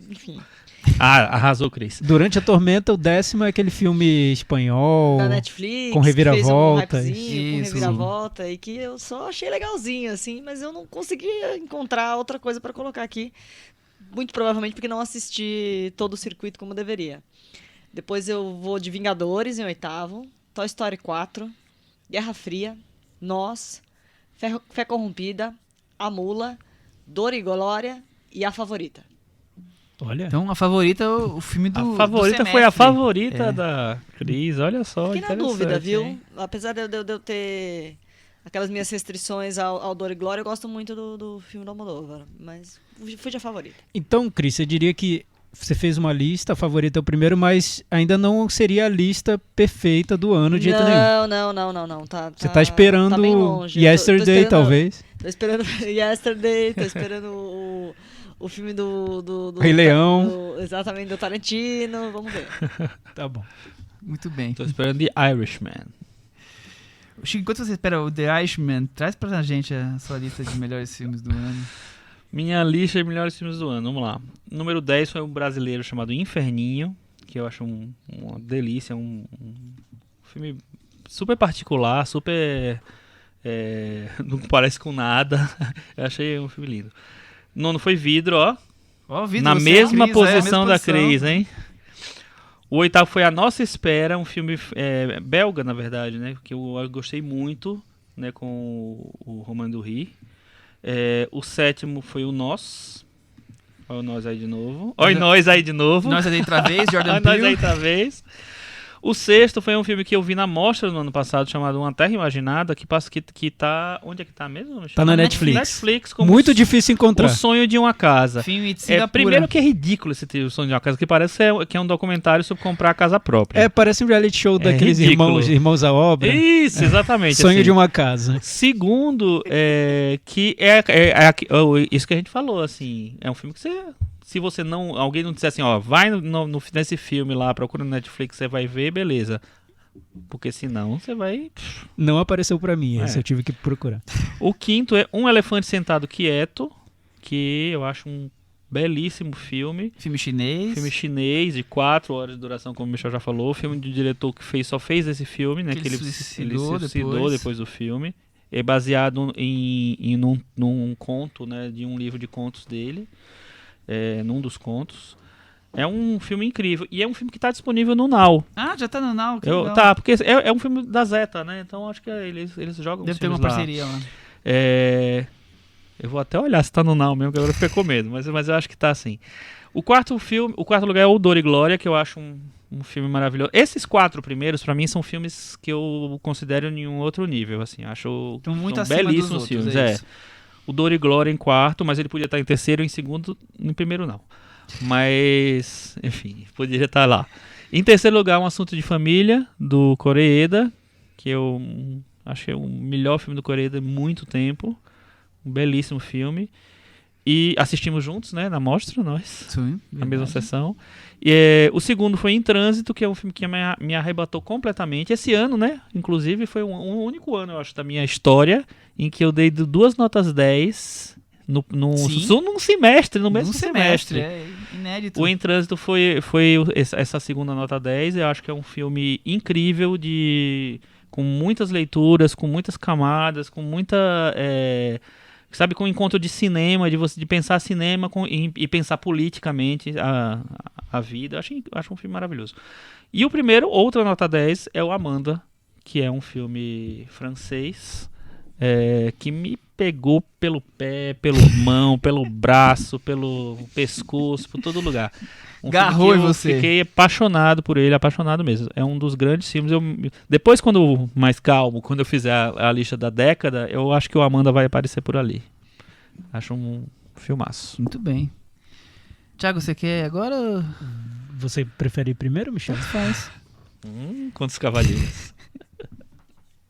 Enfim. Arrasou, Cris. Durante a Tormenta, o 10º é aquele filme espanhol. Da Netflix, com reviravolta, que fez um hypezinho, com isso. reviravolta, e que eu só achei legalzinho, assim, mas eu não conseguia encontrar outra coisa pra colocar aqui. Muito provavelmente porque não assisti todo o circuito como deveria. Depois eu vou de Vingadores em 8º, Toy Story 4, Guerra Fria, Nós, Fé Corrompida, A Mula, Dor e Glória e A Favorita. Olha. Então, a favorita é o filme do A favorita do foi a semestre. favorita É. da Cris, olha só. Fiquei na interessante, dúvida, viu? hein? Apesar de eu ter aquelas minhas restrições ao Dor e Glória, eu gosto muito do filme do Almodóvar, mas fui de A Favorita. Então, Cris, você diria que você fez uma lista, a favorita é o primeiro, mas ainda não seria a lista perfeita do ano de jeito nenhum. Não. Você tá esperando tá bem longe. Yesterday, esperando- talvez. Tô esperando Yesterday, tô esperando o filme do Rei Leão. exatamente, do Tarantino, vamos ver. Tá bom. Muito bem. Tô esperando The Irishman. Chico, enquanto você espera o The Irishman, traz pra gente a sua lista de melhores filmes do ano. Minha lista de melhores filmes do ano, vamos lá. Número 10 foi um brasileiro chamado Inferninho, que eu acho uma delícia, um filme super particular, super... não parece com nada. Eu achei um filme lindo. Nono foi Vidro, ó. Ó, Vidro, Na você mesma é a Cris, posição da posição. Cris, hein? O oitavo foi A Nossa Espera, um filme belga, na verdade, né? Que eu gostei muito, né? Com o Romain Duris. O sétimo foi o Nós. Olha o Nós aí de novo. Olha Nós aí de novo. Nós aí outra vez, Jordan Olha Nós aí Peele. outra vez. O sexto foi um filme que eu vi na mostra no ano passado, chamado Uma Terra Imaginada, que tá... Onde é que tá mesmo? Tá na Netflix. Netflix, como Muito difícil encontrar. O Sonho de uma Casa. Filme de Singapura. Primeiro que é ridículo esse O Sonho de uma Casa, que parece que é um documentário sobre comprar a casa própria. Parece um reality show daqueles ridículo. irmãos à obra. Isso, exatamente. Sonho assim. de uma casa. Segundo, que isso que a gente falou, assim, é um filme que você... Se você não... Alguém não disser assim, ó, vai nesse filme lá, procura no Netflix, você vai ver, beleza. Porque senão você vai... Não apareceu pra mim, esse eu tive que procurar. O quinto é Um Elefante Sentado Quieto, que eu acho um belíssimo filme. Filme chinês. Filme chinês, de 4 horas de duração, como o Michel já falou. Filme de diretor que só fez esse filme, né? Que ele ele suicidou suicidou depois do filme. É baseado num conto, né? De um livro de contos dele. Num dos contos. É um filme incrível. E é um filme que está disponível no Now. Ah, já tá no Now. Que legal. Tá, porque é um filme da Zeta, né? Então acho que eles jogam Deve os ter uma filmes lá. parceria lá. Eu vou até olhar se tá no Now mesmo, que agora eu fiquei com medo. Mas eu acho que tá assim. O quarto lugar é O Dor e Glória, que eu acho um filme maravilhoso. Esses 4 primeiros, pra mim, são filmes que eu considero em um outro nível. Assim, acho Então, muito são acima dos belíssimos outros, filmes. é isso. O Dor e Glória em quarto, mas ele podia estar em terceiro, em segundo, em primeiro não. Mas, enfim, poderia estar lá. Em terceiro lugar, Um Assunto de Família, do Koreeda, que eu achei o melhor filme do Koreeda em muito tempo. Um belíssimo filme. E assistimos juntos, né, na mostra, nós, Sim, na mesma verdade. sessão. E, o segundo foi Em Trânsito, que é um filme que me arrebatou completamente. Esse ano, né, inclusive, foi um único ano, eu acho, da minha história, em que eu dei 2 notas 10 num semestre, no mesmo semestre. É inédito. O Em Trânsito foi essa segunda nota 10. Eu acho que é um filme incrível, com muitas leituras, com muitas camadas, com muita... sabe, com um encontro de cinema, de pensar cinema e pensar politicamente a vida. Acho um filme maravilhoso. E o primeiro, outra nota 10, é o Amanda, que é um filme francês, que me pegou pelo pé, pelo mão, pelo braço, pelo pescoço, por todo lugar. Garrou filme em que eu você. Fiquei apaixonado por ele, apaixonado mesmo. É um dos grandes filmes. Depois, quando mais calmo, quando eu fizer a lista da década, eu acho que o Amanda vai aparecer por ali. Acho um filmaço. Muito bem. Thiago, você quer agora? Você prefere ir primeiro, Michel? Faz. Quantos cavalinhos?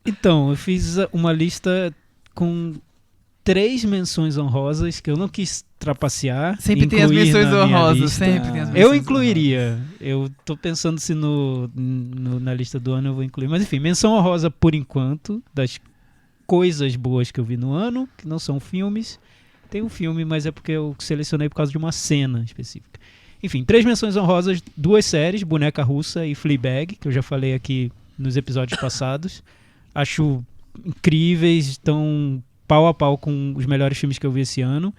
Então, eu fiz uma lista com 3 menções honrosas que eu não quis trapacear. Sempre tem as incluir menções na minha honrosas, lista. sempre tem as menções Eu incluiria. Eu tô pensando se na lista do ano eu vou incluir. Mas enfim, menção honrosa por enquanto, das coisas boas que eu vi no ano, que não são filmes. Tem um filme, mas é porque eu selecionei por causa de uma cena específica. Enfim, 3 menções honrosas, 2 séries, Boneca Russa e Fleabag, que eu já falei aqui nos episódios passados. Acho incríveis, estão pau a pau com os melhores filmes que eu vi esse ano.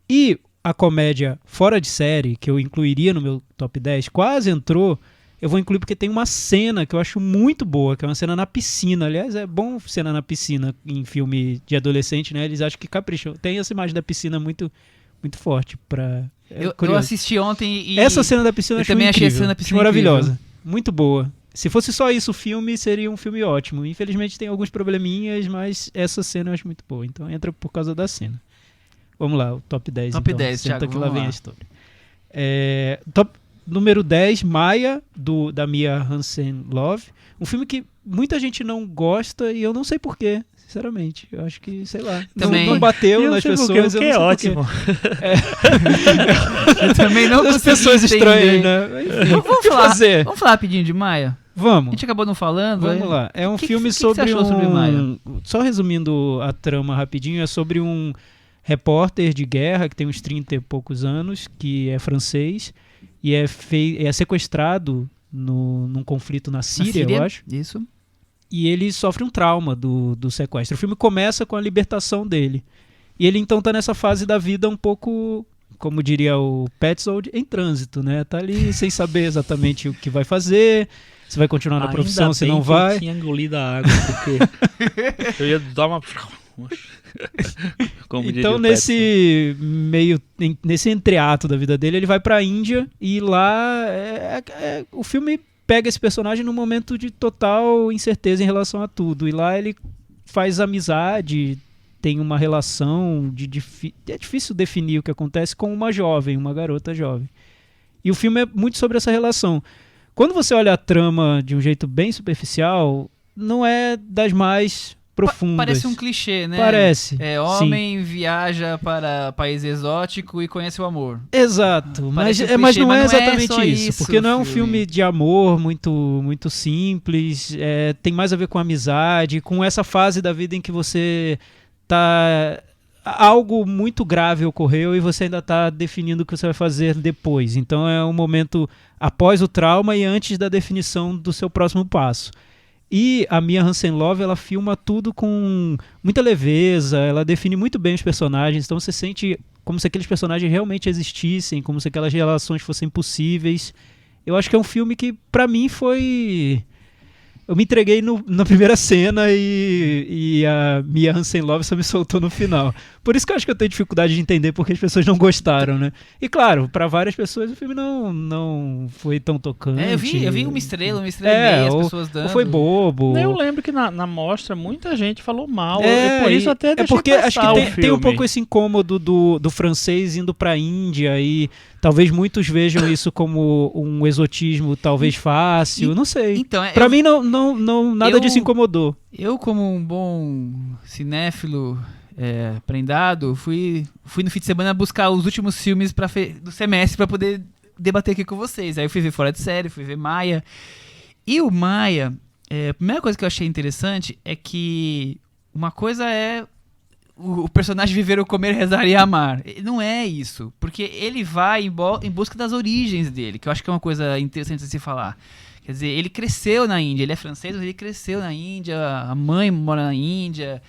E a comédia fora de série, que eu incluiria no meu top 10, quase entrou. Eu vou incluir porque tem uma cena que eu acho muito boa, que é uma cena na piscina. Aliás, é bom cena na piscina em filme de adolescente, né? Eles acham que capricham. Tem essa imagem da piscina muito, muito forte. Eu assisti ontem e... Essa cena da piscina eu acho também achei a incrível, cena da piscina acho maravilhosa. incrível. Muito boa. Se fosse só isso o filme, seria um filme ótimo. Infelizmente tem alguns probleminhas, mas essa cena eu acho muito boa. Então entra por causa da cena. Vamos lá, o top 10. Top então. 10, Senta Thiago, que lá vamos vem lá. a história. Top número 10, Maia, da Mia Hansen-Løve. Um filme que muita gente não gosta e eu não sei porquê, sinceramente. Eu acho que, sei lá, Também. não bateu nas pessoas. Que eu não é sei porquê. ótimo. Eu também não As consegui pessoas entender. estranhas, né? Enfim, Vamos o que falar, fazer? vamos falar rapidinho de Maia? A Vamos. gente acabou não falando. Vamos lá. É um filme que sobre você achou sobre Maia? Só resumindo a trama rapidinho, é sobre um repórter de guerra que tem uns 30 e poucos anos, que é francês, e é sequestrado num conflito na Síria, eu acho. Isso. E ele sofre um trauma do sequestro. O filme começa com a libertação dele. E ele então tá nessa fase da vida um pouco, como diria o Petzold, em trânsito, né? Tá ali sem saber exatamente o que vai fazer, se vai continuar na profissão, se não vai. Eu tinha engolido a água, porque eu ia dar uma... Como então nesse entreato da vida dele, ele vai pra Índia e lá o filme pega esse personagem num momento de total incerteza em relação a tudo. E lá ele faz amizade, tem uma relação é difícil definir o que acontece com uma garota jovem. E o filme é muito sobre essa relação. Quando você olha a trama de um jeito bem superficial, não é das mais profundas. Parece um clichê, né? Parece. Homem viaja para país exótico e conhece o amor. Exato, mas não é exatamente isso, porque não é um filme de amor muito, muito simples, tem mais a ver com amizade, com essa fase da vida em que você tá... Algo muito grave ocorreu e você ainda está definindo o que você vai fazer depois. Então é um momento após o trauma e antes da definição do seu próximo passo. E a Mia Hansen-Løve, ela filma tudo com muita leveza, ela define muito bem os personagens, então você sente como se aqueles personagens realmente existissem, como se aquelas relações fossem possíveis. Eu acho que é um filme que, pra mim, foi... Eu me entreguei na primeira cena e a Mia Hansen-Løve só me soltou no final. Por isso que eu acho que eu tenho dificuldade de entender porque as pessoas não gostaram, né? E claro, para várias pessoas o filme não foi tão tocante. Eu vi uma estrela e meia, as pessoas dando. Ou foi bobo. Eu lembro que na mostra muita gente falou mal. Por isso até deixei porque acho que tem um filme. pouco esse incômodo do francês indo pra Índia e talvez muitos vejam isso como um exotismo talvez fácil, não sei. Então, pra mim nada disso incomodou. Eu, como um bom cinéfilo prendado, fui no fim de semana buscar os últimos filmes do semestre pra poder debater aqui com vocês. Aí eu fui ver Fora de Série, fui ver Maia. E o Maia, a primeira coisa que eu achei interessante é que uma coisa é o personagem viver o comer, rezar e amar. Não é isso, porque ele vai em busca das origens dele, que eu acho que é uma coisa interessante de se falar. Quer dizer, ele cresceu na Índia, ele é francês, mas ele cresceu na Índia, a mãe mora na Índia.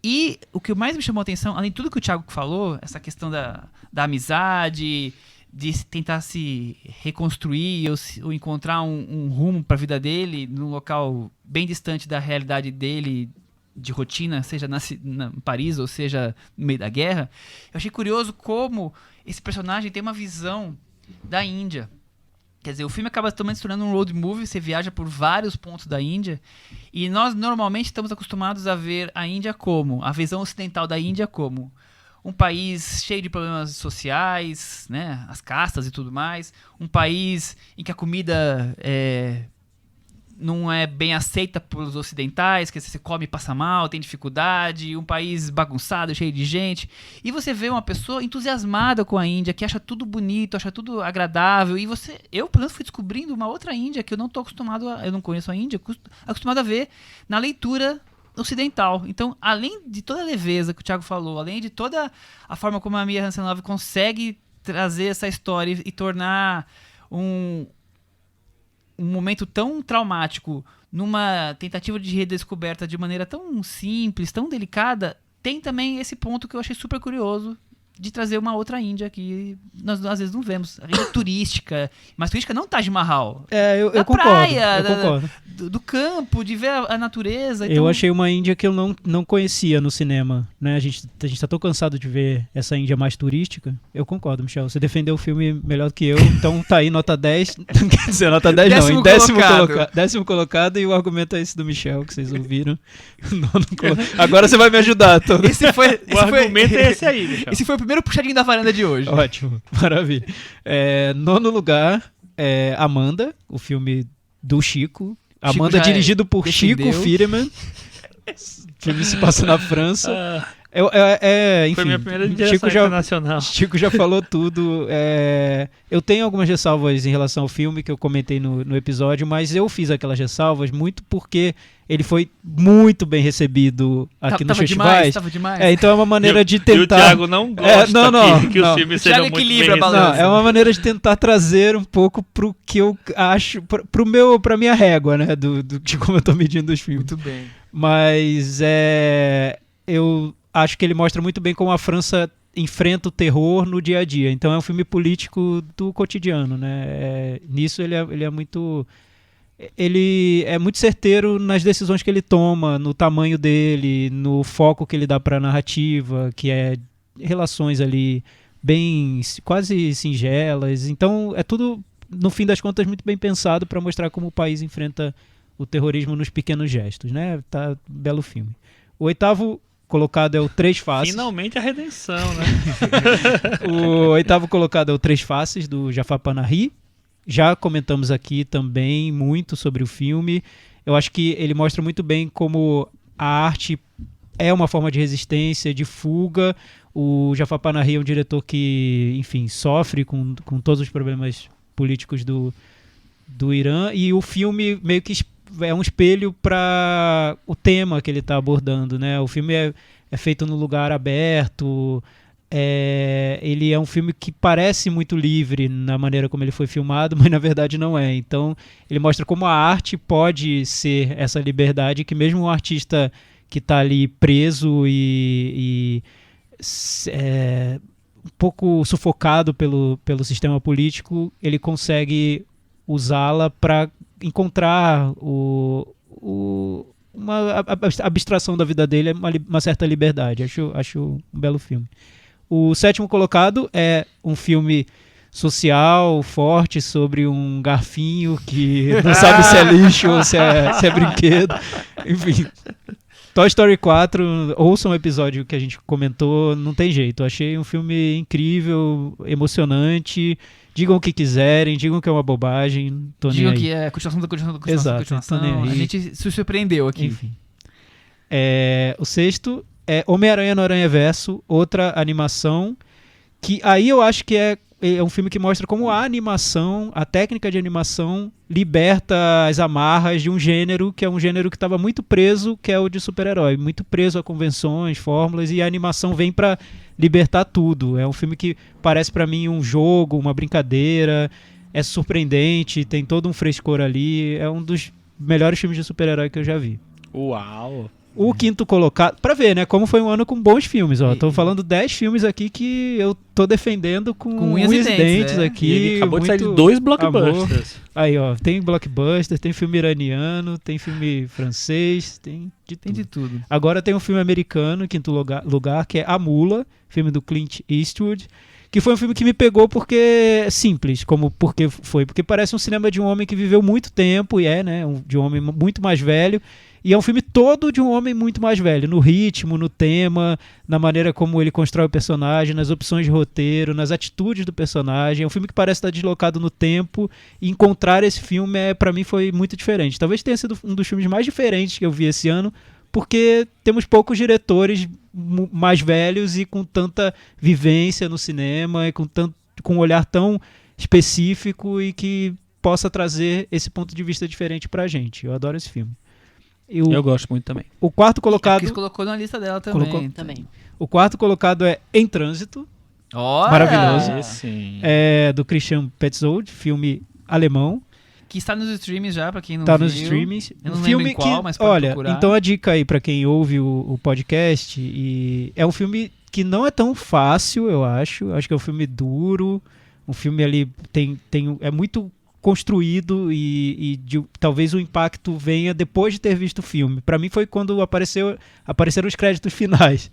E o que mais me chamou a atenção, além de tudo que o Thiago falou, essa questão da amizade, de tentar se reconstruir ou encontrar um rumo para a vida dele num local bem distante da realidade dele, de rotina, seja em Paris ou seja no meio da guerra. Eu achei curioso como esse personagem tem uma visão da Índia. Quer dizer, o filme acaba também se tornando um road movie, você viaja por vários pontos da Índia, e nós normalmente estamos acostumados a ver a Índia como, a visão ocidental da Índia como um país cheio de problemas sociais, né, as castas e tudo mais, um país em que a comida não é bem aceita pelos ocidentais, que você come e passa mal, tem dificuldade, um país bagunçado, cheio de gente. E você vê uma pessoa entusiasmada com a Índia, que acha tudo bonito, acha tudo agradável. E eu, pelo menos, fui descobrindo uma outra Índia que eu não estou acostumado eu não conheço a Índia, acostumado a ver na leitura ocidental. Então, além de toda a leveza que o Thiago falou, além de toda a forma como a Mia Hansen-Løve consegue trazer essa história e tornar um momento tão traumático numa tentativa de redescoberta de maneira tão simples, tão delicada, tem também esse ponto que eu achei super curioso de trazer uma outra Índia que nós às vezes não vemos. A Índia turística, mas turística não Taj Mahal. Eu concordo. Praia, eu concordo. Do campo, de ver a natureza. Eu achei uma Índia que eu não conhecia no cinema, né? A gente tá tão cansado de ver essa Índia mais turística. Eu concordo, Michel. Você defendeu o filme melhor do que eu, então tá aí nota 10. Não quer dizer nota 10 não, em décimo colocado, e o argumento é esse do Michel, que vocês ouviram. Agora você vai me ajudar. O argumento é esse aí, Michel. Esse foi o primeiro puxadinho da varanda de hoje. Ótimo, maravilha. Nono lugar, Amanda, o filme do Chico. Amanda, dirigido por Chico Firman. O filme se passa na França. Enfim, Foi minha primeira direção internacional. Chico já falou tudo. Eu tenho algumas ressalvas em relação ao filme que eu comentei no episódio, mas eu fiz aquelas ressalvas muito porque ele foi muito bem recebido aqui nos festivais. Tava demais. Então é uma maneira de E o tentar... Thiago não gosta que os não. filmes O Thiago sejam muito equilibra bem a balança. Não, é uma maneira de tentar trazer um pouco pro que eu acho, pra minha régua, né, de como eu tô medindo os filmes. Muito bem. Mas eu acho que ele mostra muito bem como a França enfrenta o terror no dia a dia. Então é um filme político do cotidiano, né? Nisso ele é muito... Ele é muito certeiro nas decisões que ele toma, no tamanho dele, no foco que ele dá para a narrativa, que é relações ali bem quase singelas. Então é tudo, no fim das contas, muito bem pensado para mostrar como o país enfrenta o terrorismo nos pequenos gestos, né? Tá, belo filme. O 8º colocado é o Três Faces. Finalmente a redenção, né? O 8º colocado é o Três Faces, do Jafar Panahi. Já comentamos aqui também muito sobre o filme. Eu acho que ele mostra muito bem como a arte é uma forma de resistência, de fuga. O Jafar Panahi é um diretor que, enfim, sofre com todos os problemas políticos do Irã. E o filme meio que é um espelho para o tema que ele está abordando, né? O filme é feito num lugar aberto. Ele é um filme que parece muito livre na maneira como ele foi filmado, mas na verdade não é. Então ele mostra como a arte pode ser essa liberdade, que mesmo um artista que está ali preso e um pouco sufocado pelo sistema político, ele consegue usá-la para encontrar uma abstração da vida dele, uma certa liberdade. Acho um belo filme. O 7º colocado é um filme social, forte, sobre um garfinho que não sabe se é lixo ou se é brinquedo. Enfim, Toy Story 4, ouçam um episódio que a gente comentou, não tem jeito. Eu achei um filme incrível, emocionante. Digam o que quiserem, digam que é uma bobagem. Digam que é continuação da continuação da continuação. Exato, da continuação. A gente se surpreendeu aqui. Enfim. O 6º é Homem-Aranha no Aranhaverso, outra animação, que aí eu acho que é um filme que mostra como a animação, a técnica de animação, liberta as amarras de um gênero que é um gênero que estava muito preso, que é o de super-herói, muito preso a convenções, fórmulas, e a animação vem para libertar tudo. É um filme que parece para mim um jogo, uma brincadeira, é surpreendente, tem todo um frescor ali, é um dos melhores filmes de super-herói que eu já vi. Uau! O 5º colocado, pra ver, né, como foi um ano com bons filmes, ó. Tô falando 10 filmes aqui que eu tô defendendo com unhas e dentes aqui. E ele acabou de sair de muito 2 blockbusters. Aí, ó, tem blockbuster, tem filme iraniano, tem filme francês, tem de tudo. Agora tem um filme americano, em 5º lugar, que é A Mula, filme do Clint Eastwood, que foi um filme que me pegou porque é simples, porque parece um cinema de um homem que viveu muito tempo, e né, de um homem muito mais velho. E é um filme todo de um homem muito mais velho, no ritmo, no tema, na maneira como ele constrói o personagem, nas opções de roteiro, nas atitudes do personagem. É um filme que parece estar deslocado no tempo, e encontrar esse filme, para mim, foi muito diferente. Talvez tenha sido um dos filmes mais diferentes que eu vi esse ano, porque temos poucos diretores mais velhos e com tanta vivência no cinema, e com um olhar tão específico e que possa trazer esse ponto de vista diferente pra gente. Eu adoro esse filme. Eu gosto muito também. O 4º colocado... A Cris colocou na lista dela também. Também. O 4º colocado é Em Trânsito. Olha! Maravilhoso. Sim. É do Christian Petzold, filme alemão. Que está nos streams já, pra quem não Tá viu. nos streamings. Eu não Um lembro filme em qual, que, mas pode olha, procurar. então a dica aí pra quem ouve o podcast, e é um filme que não é tão fácil, eu acho. Acho que é um filme duro. Um filme ali é muito construído e talvez o impacto venha depois de ter visto o filme. Pra mim foi quando apareceram os créditos finais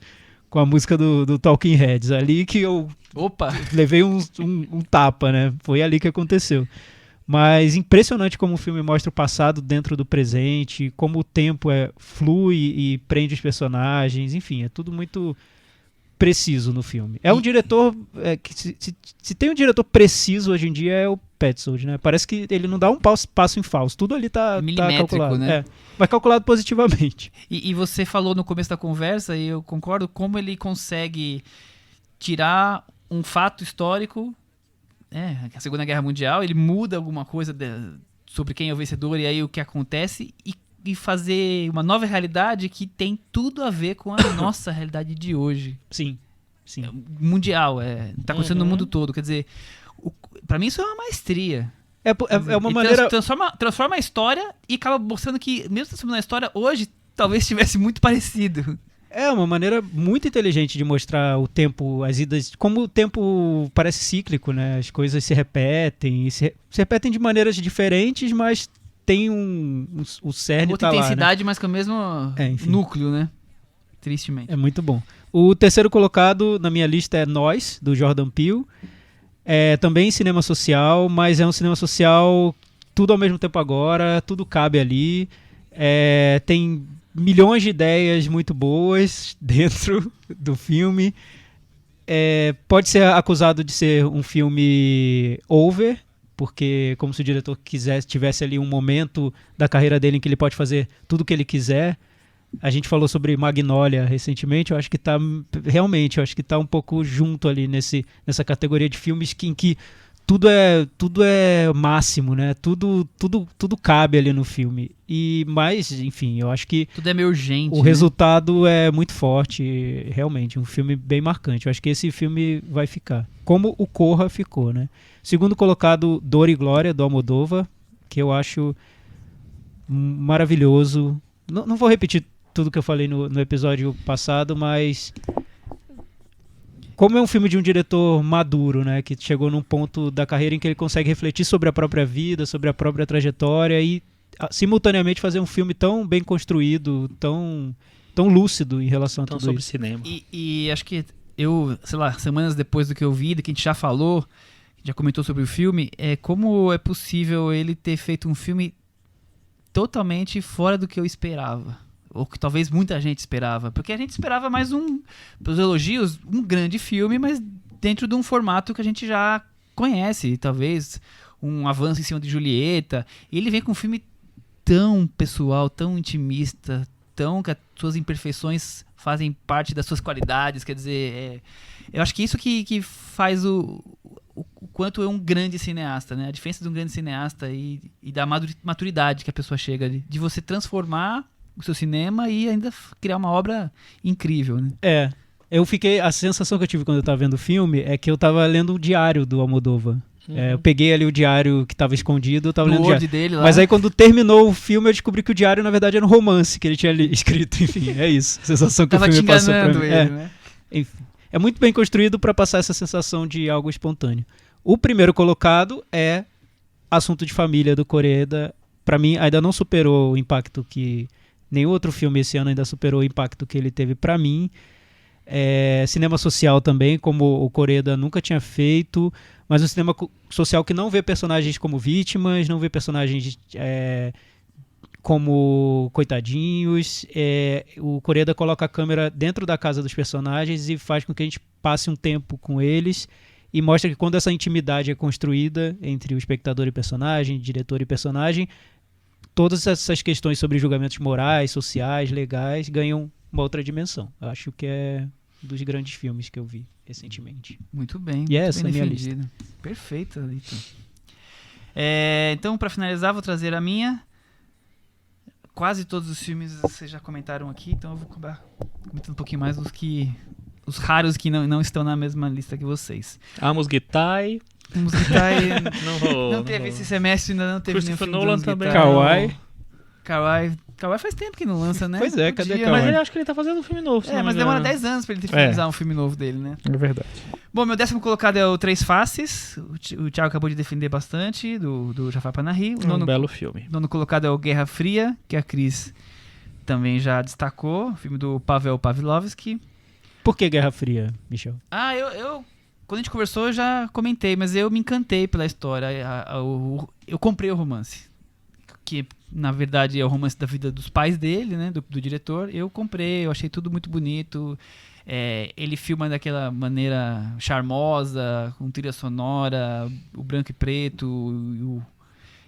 com a música do Talking Heads. Ali que eu levei um tapa, né? Foi ali que aconteceu. Mas impressionante como o filme mostra o passado dentro do presente, como o tempo flui e prende os personagens. Enfim, é tudo muito preciso no filme. É um diretor que se tem um diretor preciso hoje em dia é o Petzold, né? Parece que ele não dá um passo em falso. Tudo ali tá Milimétrico, calculado, né? mas calculado positivamente. E você falou no começo da conversa, e eu concordo, como ele consegue tirar um fato histórico, a Segunda Guerra Mundial, ele muda alguma coisa sobre quem é o vencedor e aí o que acontece, e fazer uma nova realidade que tem tudo a ver com a nossa realidade de hoje. Sim. Mundial, tá acontecendo no mundo todo. Quer dizer, pra mim isso é uma maestria. É uma maneira... Transforma a história e acaba mostrando que, mesmo transformando a história, hoje talvez estivesse muito parecido. É uma maneira muito inteligente de mostrar o tempo, as idas, como o tempo parece cíclico, né? As coisas se repetem, e se repetem de maneiras diferentes, mas tem o cerne outra tá lá, intensidade, né? mas com o mesmo enfim. núcleo, né? Tristemente. É muito bom. O terceiro colocado na minha lista é Nós, do Jordan Peele. É também cinema social, mas é um cinema social tudo ao mesmo tempo agora, tudo cabe ali. Tem milhões de ideias muito boas dentro do filme. Pode ser acusado de ser um filme over, porque como se o diretor tivesse ali um momento da carreira dele em que ele pode fazer tudo o que ele quiser. A gente falou sobre Magnolia recentemente, eu acho que tá um pouco junto ali nessa categoria de filmes em que tudo é máximo, né? Tudo cabe ali no filme. Mas, enfim, eu acho que tudo é meio urgente. O resultado é muito forte, realmente, um filme bem marcante. Eu acho que esse filme vai ficar. Como o Corra ficou, né? Segundo colocado, Dor e Glória, do Almodóvar, que eu acho maravilhoso. Não vou repetir tudo que eu falei no episódio passado, mas como é um filme de um diretor maduro, né, que chegou num ponto da carreira em que ele consegue refletir sobre a própria vida, sobre a própria trajetória e simultaneamente fazer um filme tão bem construído, tão lúcido em relação a tudo sobre isso. Cinema. E acho que semanas depois do que eu vi, do que a gente já falou, já comentou sobre o filme, como é possível ele ter feito um filme totalmente fora do que eu esperava. Ou que talvez muita gente esperava. Porque a gente esperava mais pelos elogios, um grande filme, mas dentro de um formato que a gente já conhece. Talvez um avanço em cima de Julieta. E ele vem com um filme tão pessoal, tão intimista, que as suas imperfeições fazem parte das suas qualidades. Quer dizer, eu acho que isso que faz o quanto é um grande cineasta, né? A diferença de um grande cineasta e da maturidade que a pessoa chega ali. De você transformar o seu cinema e ainda criar uma obra incrível, né? A sensação que eu tive quando eu tava vendo o filme é que eu tava lendo o diário do Almodóvar. Eu peguei ali o diário que tava escondido, eu tava lendo o diário dele lá. Mas aí quando terminou o filme eu descobri que o diário na verdade era um romance que ele tinha escrito, enfim, é isso. A sensação que o filme passou pra mim. Né? Enfim, é muito bem construído para passar essa sensação de algo espontâneo. O primeiro colocado é Assunto de Família, do Koreda. Pra mim ainda não superou o impacto que nenhum outro filme esse ano ainda superou o impacto que ele teve pra mim. Cinema social também, como o Koreda nunca tinha feito, mas um cinema social que não vê personagens como vítimas, não vê personagens como coitadinhos. O Koreda coloca a câmera dentro da casa dos personagens e faz com que a gente passe um tempo com eles e mostra que quando essa intimidade é construída entre o espectador e personagem, diretor e personagem, todas essas questões sobre julgamentos morais, sociais, legais, ganham uma outra dimensão. Eu acho que é um dos grandes filmes que eu vi recentemente. Muito bem. E muito essa bem é a minha defendido. lista. Perfeito, Lito. Então, para finalizar, vou trazer a minha. Quase todos os filmes vocês já comentaram aqui, então eu vou acabar comentando um pouquinho mais os raros que não estão na mesma lista que vocês. Amos Guitai. Amos Guitai Não teve esse semestre, ainda não teve nenhum Christopher filme do Nolan Amos também. Guitai. Kawaii. Kawaii faz tempo que não lança, né? Pois é, cadê Podia, Kawaii? Mas eu acho que ele tá fazendo um filme novo. se não mas me demora engano. 10 anos pra ele finalizar um filme novo dele, né? É verdade. Bom, meu 10º colocado é o Três Faces. O Thiago acabou de defender bastante, do Jafar Panahi. O Belo filme. nono colocado é o Guerra Fria, que a Cris também já destacou. Filme do Pavel Pavlovsky. Por que Guerra Fria, Michel? Quando a gente conversou, eu já comentei, mas eu me encantei pela história. Eu comprei o romance. que na verdade é o romance da vida dos pais dele, né, do diretor. Eu comprei, eu achei tudo muito bonito. Ele filma daquela maneira charmosa, com trilha sonora, o branco e preto,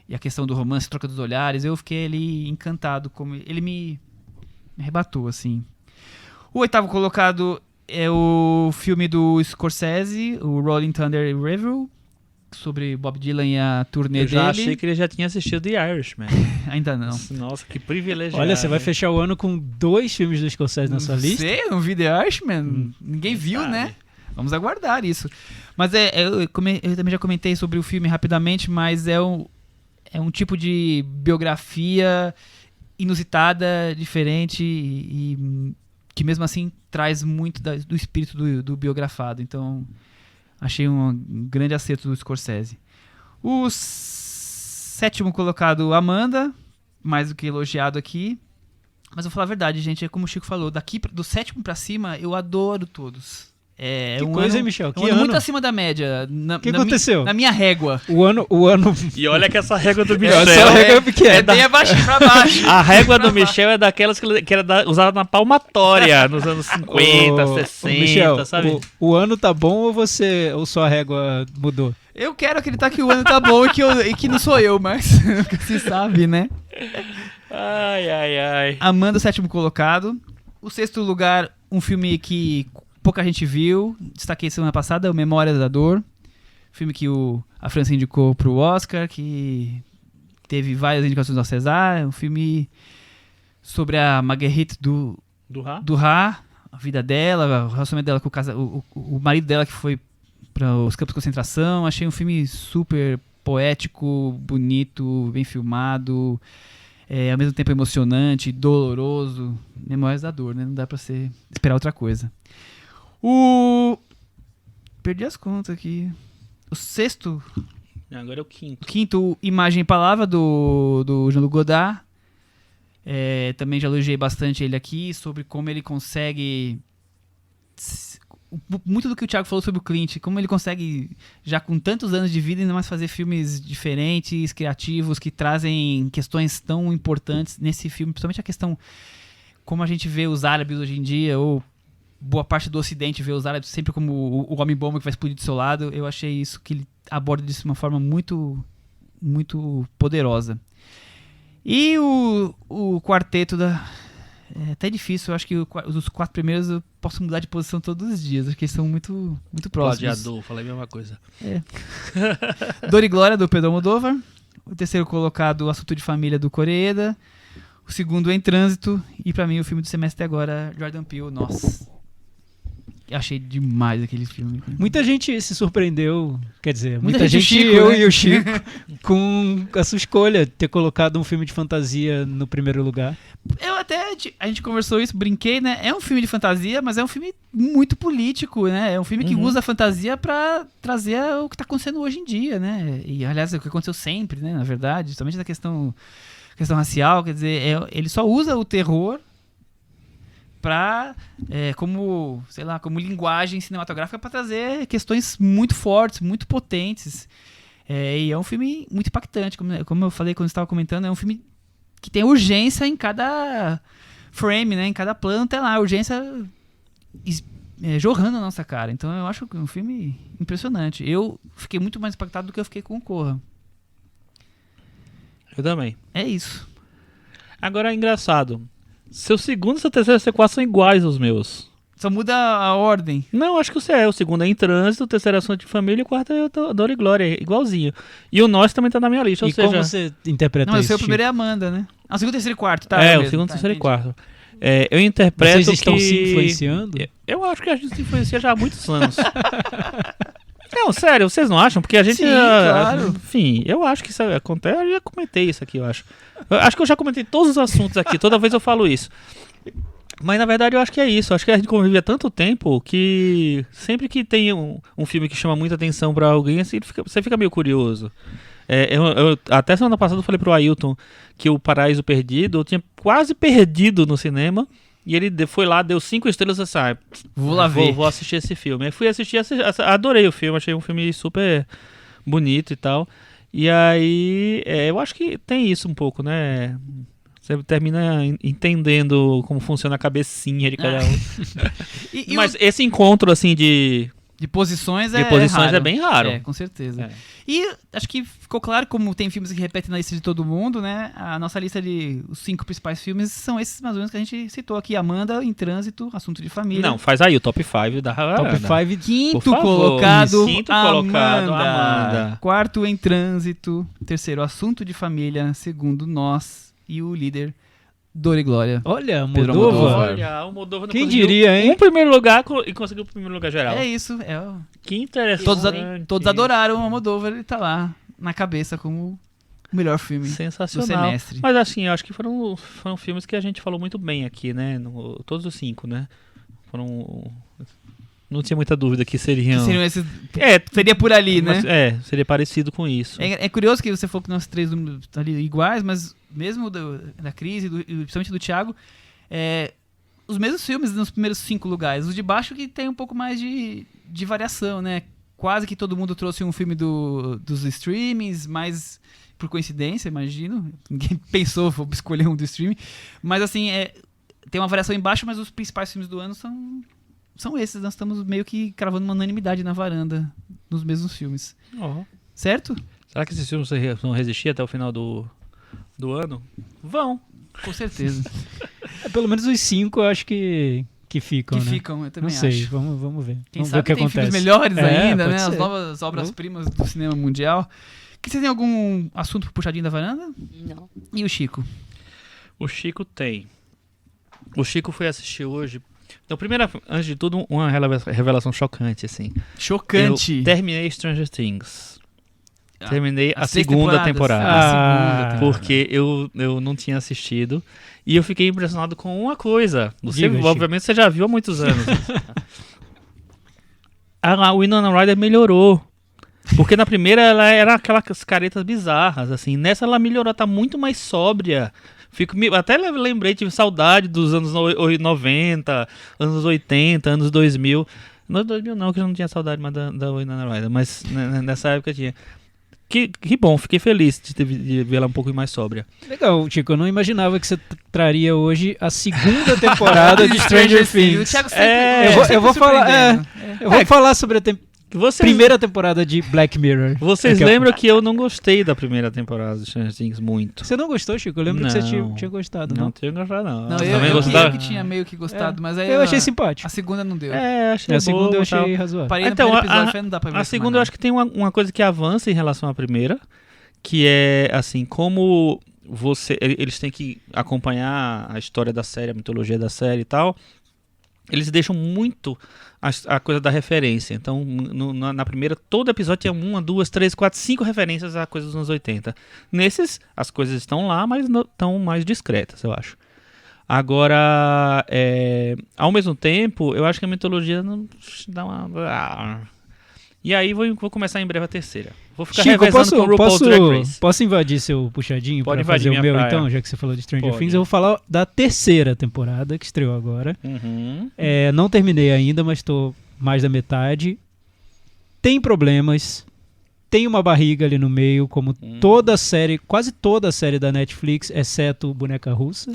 e a questão do romance, troca dos olhares. Eu fiquei ali encantado, como ele me arrebatou, assim. O 8º colocado é o filme do Scorsese, o Rolling Thunder Revue, sobre Bob Dylan e a turnê Eu já dele. achei que ele já tinha assistido The Irishman. Ainda não. Nossa, que privilegiado. Olha, você vai hein? fechar o ano com 2 filmes do Scorsese na sua Não lista? sei, eu não vi The Irishman. Ninguém viu, sabe? né? Vamos aguardar isso. Mas eu também já comentei sobre o filme rapidamente, mas é um tipo de biografia inusitada, diferente e que mesmo assim traz muito do espírito do biografado. Então, achei um grande acerto do Scorsese. O 7º colocado, Amanda, mais do que elogiado aqui. Mas vou falar a verdade, gente, é como o Chico falou, do 7º pra cima, eu adoro todos. Que coisa, hein, Michel? Que ano muito ano? acima da média. O que aconteceu? Na minha régua. O ano... E olha que essa régua do Essa Michel... régua é pequena. bem abaixo pra baixo. A régua do Michel é daquelas que era usada na palmatória nos anos 50, Ô, 60, Michel, sabe? o ano tá bom ou sua régua mudou? Eu quero acreditar que o ano tá bom e que não sou eu, mas nunca se sabe, né? Ai. Amanda, o 7º colocado. O 6º lugar, um filme que pouca gente viu. Destaquei semana passada, o Memórias da Dor. Filme que a França indicou pro Oscar, que teve várias indicações ao César. Um filme sobre a Marguerite Do Rá? Duras, a vida dela, o relacionamento dela com o marido dela que foi para os campos de concentração. Achei um filme super poético, bonito, bem filmado, ao mesmo tempo emocionante, doloroso. Memórias da Dor, né? Não dá pra esperar outra coisa. Perdi as contas aqui. O 6º, Agora é o 5º. 5º, Imagem e Palavra, do Jean-Luc Godard. Também já elogiei bastante ele aqui, sobre como ele consegue... Muito do que o Thiago falou sobre o Clint, como ele consegue, já com tantos anos de vida, ainda mais fazer filmes diferentes, criativos, que trazem questões tão importantes nesse filme, principalmente a questão como a gente vê os árabes hoje em dia, ou boa parte do ocidente vê os árabes sempre como o homem-bomba que vai explodir do seu lado. Eu achei isso que ele aborda disso de uma forma muito, muito poderosa. E o quarteto é até difícil, eu acho que os 4 primeiros eu posso mudar de posição todos os dias, acho que eles são muito, muito próximos. Gladiador, falei a mesma coisa. Dor e Glória, do Pedro Almodóvar. O 3º colocado, Assunto de Família, do Koreeda. O 2º, Em Trânsito. E pra mim, o filme do semestre agora, Jordan Peele. Nossa, eu achei demais aquele filme. Muita gente se surpreendeu, quer dizer, Muita muita gente, gente, Chico, eu né? e o Chico, com a sua escolha, ter colocado um filme de fantasia no primeiro lugar. A gente conversou isso, brinquei, né? É um filme de fantasia, mas é um filme muito político, né? É um filme que usa a fantasia pra trazer o que tá acontecendo hoje em dia, né? E, aliás, é o que aconteceu sempre, né? Na verdade, somente na questão racial, quer dizer, ele só usa o terror como linguagem cinematográfica para trazer questões muito fortes, muito potentes. E é um filme muito impactante, como eu falei quando estava comentando, é um filme que tem urgência em cada frame, né? Em cada plano tem lá, urgência jorrando na nossa cara. Então eu acho que é um filme impressionante. Eu fiquei muito mais impactado do que eu fiquei com o Corra. Eu também. É isso. Agora é engraçado. Seu segundo e seu terceiro e seu quarto são iguais aos meus. Só muda a ordem. Não, acho que o segundo é Em Trânsito, o terceiro é Assunto de Família e o quarto é Dor e Glória, igualzinho. E o Nós também tá na minha lista, ou E seja... como você interpreta Não, o isso, seu Chico? primeiro é Amanda, né? O segundo, terceiro e quarto, tá? o mesmo. segundo, Tá, terceiro e entendi. quarto. Eu interpreto Vocês estão que... se influenciando? Eu acho que a gente se influencia já há muitos anos. Não, sério, vocês não acham? Porque a gente... Sim, claro. Enfim, eu acho que isso acontece. Eu já comentei isso aqui, eu acho. Eu acho que eu já comentei todos os assuntos aqui, toda vez eu falo isso. Mas na verdade eu acho que é isso. Eu acho que a gente convive há tanto tempo que sempre que tem um filme que chama muita atenção pra alguém, assim, você fica meio curioso. Até semana passada eu falei pro Ailton que o Paraíso Perdido eu tinha quase perdido no cinema. E ele foi lá, deu 5 estrelas e assim, Vou lá ver. Vou assistir esse filme. Aí fui assistir, adorei o filme, achei um filme super bonito e tal. E aí, eu acho que tem isso um pouco, né? Você termina entendendo como funciona a cabecinha de cada um. E Mas esse encontro, assim, de posições posições raro. é bem raro. É, com certeza. É. E acho que ficou claro, como tem filmes que repetem na lista de todo mundo, né? A nossa lista de os 5 principais filmes são esses mais ou menos que a gente citou aqui. Amanda, Em Trânsito, Assunto de Família. Não, faz aí o top 5 da Top 5 Quinto Por favor. colocado, Quinto colocado, Amanda. Amanda. Quarto, Em Trânsito. Terceiro, Assunto de Família. Segundo, Nós. E o líder, Dor e Glória. Olha, Pedro Moldova. Almodóvar. Olha, o Moldova não Quem conseguiu diria, hein? um primeiro lugar e conseguiu o primeiro lugar geral. É isso. Que interessante. Todos adoraram o Almodóvar. Ele tá lá na cabeça como o melhor filme do Sensacional. semestre. Mas assim, eu acho que foram filmes que a gente falou muito bem aqui, né? Todos os 5, né? Não tinha muita dúvida que seriam. Seriam esses, É, seria por ali, né? mas, seria parecido com isso. É curioso que você falou que nós 3 números ali iguais, mas mesmo da crise, e principalmente do Thiago, os mesmos filmes nos primeiros 5 lugares. Os de baixo que tem um pouco mais de variação, né? Quase que todo mundo trouxe um filme dos streamings, mas por coincidência, imagino. Ninguém pensou, vou escolher um do streaming. Mas assim, tem uma variação embaixo, mas os principais filmes do ano são esses. Nós estamos meio que cravando uma unanimidade na varanda nos mesmos filmes. Oh. Certo? Será que esses filmes vão resistir até o final do ano? Vão. Com certeza. Pelo menos os 5 eu acho que ficam, Que né? ficam, eu também Não sei, acho. vamos ver. Quem Vamos sabe ver o que tem acontece. filmes melhores ainda, pode né? As ser. novas obras-primas do cinema mundial. Você tem algum assunto pro puxadinho da varanda? Não. E o Chico? O Chico tem. O Chico foi assistir hoje. Então, primeiro, antes de tudo, uma revelação chocante, assim. Chocante. Eu terminei Stranger Things. Ah, Terminei a as 6 segunda temporadas. temporada. A segunda temporada. Porque eu não tinha assistido. E eu fiquei impressionado com uma coisa. Você, Diga, Chico. obviamente, você já viu há muitos anos. A Winona Ryder melhorou. Porque na primeira ela era aquelas caretas bizarras, assim. Nessa ela melhorou, tá muito mais sóbria. Até lembrei, tive saudade dos anos 90, anos 80, anos 2000. Anos 2000 não, que eu não tinha saudade mais da Winona Ryder, mas nessa época tinha. Que bom, fiquei feliz de ver ela um pouco mais sóbria. Legal, Chico, eu não imaginava que você traria hoje a segunda temporada de Stranger O Things. Thiago sempre, eu vou falar, surpreendendo. Eu vou falar sobre a Vocês, primeira temporada de Black Mirror. vocês Daqui a lembram que eu não gostei da primeira temporada de Stranger Things muito? Você não gostou, Chico? Eu lembro que você Não. tinha gostado, Não não? tinha gostado, não. Não, Também eu gostava. que tinha meio que gostado, mas aí Eu achei simpático. a segunda não deu. Achei A segunda boa, eu tal. achei razoável. Parei no Então, primeiro episódio, a- falei, não dá pra ver A isso segunda mais eu acho que tem uma coisa que avança em relação à primeira, que é assim, como eles têm que acompanhar a história da série, a mitologia da série e tal, eles deixam muito a coisa da referência. Então, na primeira, todo episódio tinha 1, 2, 3, 4, 5 referências a coisas dos anos 80. Nesses, as coisas estão lá, mas estão mais discretas, eu acho. Agora, ao mesmo tempo, eu acho que a mitologia não dá uma... E aí vou começar em breve a terceira. Vou ficar Chico, revezando com o RuPaul's Drag Race. posso invadir seu puxadinho Pode pra fazer invadir o minha meu, praia. então, já que você falou de Stranger Pode. Things? Eu vou falar da terceira temporada, que estreou agora. Uhum. Não terminei ainda, mas estou mais da metade. Tem problemas. Tem uma barriga ali no meio, como toda a série, quase toda a série da Netflix, exceto Boneca Russa.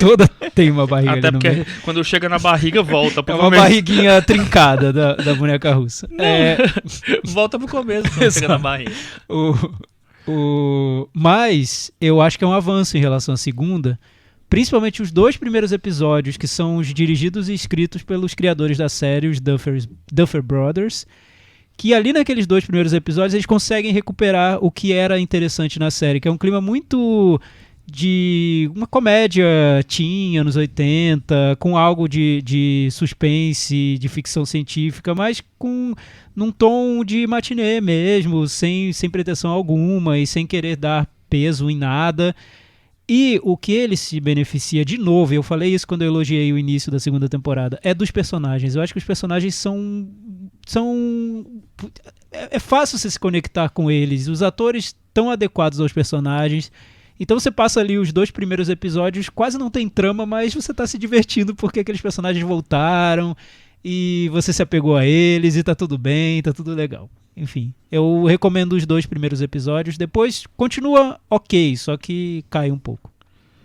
Toda tem uma barriga Até ali no porque meio. quando chega na barriga, volta pro É uma começo. barriguinha trincada da Boneca Russa. Volta pro começo quando chega na barriga. Mas eu acho que é um avanço em relação à segunda, principalmente os 2 primeiros episódios, que são os dirigidos e escritos pelos criadores da série, os Duffer Brothers, que ali naqueles 2 primeiros episódios eles conseguem recuperar o que era interessante na série, que é um clima muito de uma comédia teen, anos 80, com algo de suspense, de ficção científica, mas num tom de matinê mesmo, sem pretensão alguma e sem querer dar peso em nada. E o que ele se beneficia, de novo, eu falei isso quando eu elogiei o início da segunda temporada, é dos personagens. Eu acho que os personagens são é fácil você se conectar com eles. Os atores estão adequados aos personagens. Então você passa ali os 2 primeiros episódios, quase não tem trama, mas você tá se divertindo porque aqueles personagens voltaram e você se apegou a eles e tá tudo bem, tá tudo legal. enfim, eu recomendo os 2 primeiros episódios. Depois continua ok, só que cai um pouco.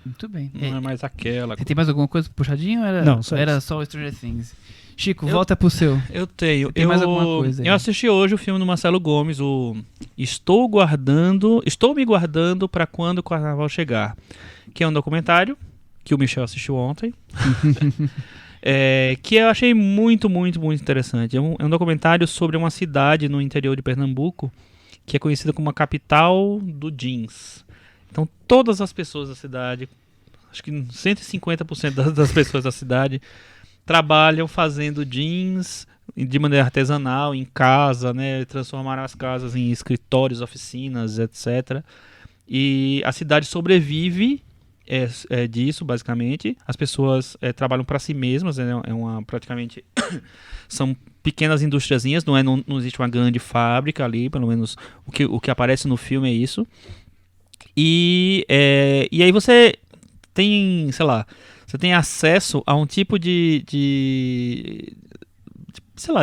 Muito bem. Não é mais aquela. Você tem mais alguma coisa puxadinho ou era, Não, só era isso. só o Stranger Things? Chico, volta pro seu. Eu tenho. Você tem mais alguma coisa aí? Eu assisti hoje o filme do Marcelo Gomes, o Estou me guardando para quando o carnaval chegar, que é um documentário que o Michel assistiu ontem. Que eu achei muito, muito, muito interessante. É um documentário sobre uma cidade no interior de Pernambuco que é conhecida como a capital do jeans. Então todas as pessoas da cidade, acho que 150% das pessoas da cidade trabalham fazendo jeans de maneira artesanal, em casa, né? Transformaram as casas em escritórios, oficinas, etc. E a cidade sobrevive disso, basicamente. As pessoas trabalham para si mesmas, praticamente são pequenas industriazinhas, não existe uma grande fábrica ali, pelo menos o que aparece no filme é isso. E aí você tem, sei lá, você tem acesso a um tipo de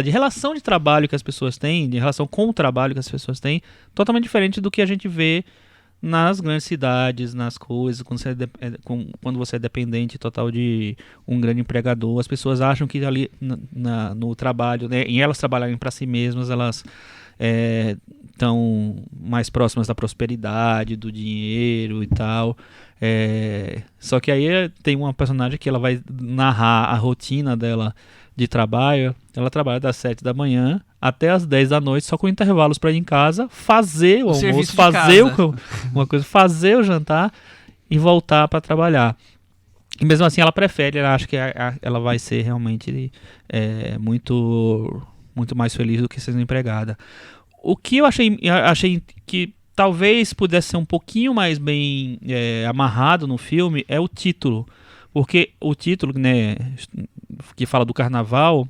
relação de trabalho que as pessoas têm, de relação com o trabalho que as pessoas têm, totalmente diferente do que a gente vê nas grandes cidades, nas coisas, quando você é dependente total de um grande empregador. As pessoas acham que ali no trabalho, né, em elas trabalharem para si mesmas, elas estão mais próximas da prosperidade, do dinheiro e tal. Só que aí tem uma personagem que ela vai narrar a rotina dela de trabalho. Ela trabalha das 7 da manhã até as 10 da noite, só com intervalos para ir em casa, fazer o almoço, fazer o jantar e voltar para trabalhar. E mesmo assim ela prefere, ela acha que ela vai ser realmente muito, muito mais feliz do que sendo empregada. O que eu achei que talvez pudesse ser um pouquinho mais bem amarrado no filme é o título. Porque o título, né, que fala do carnaval,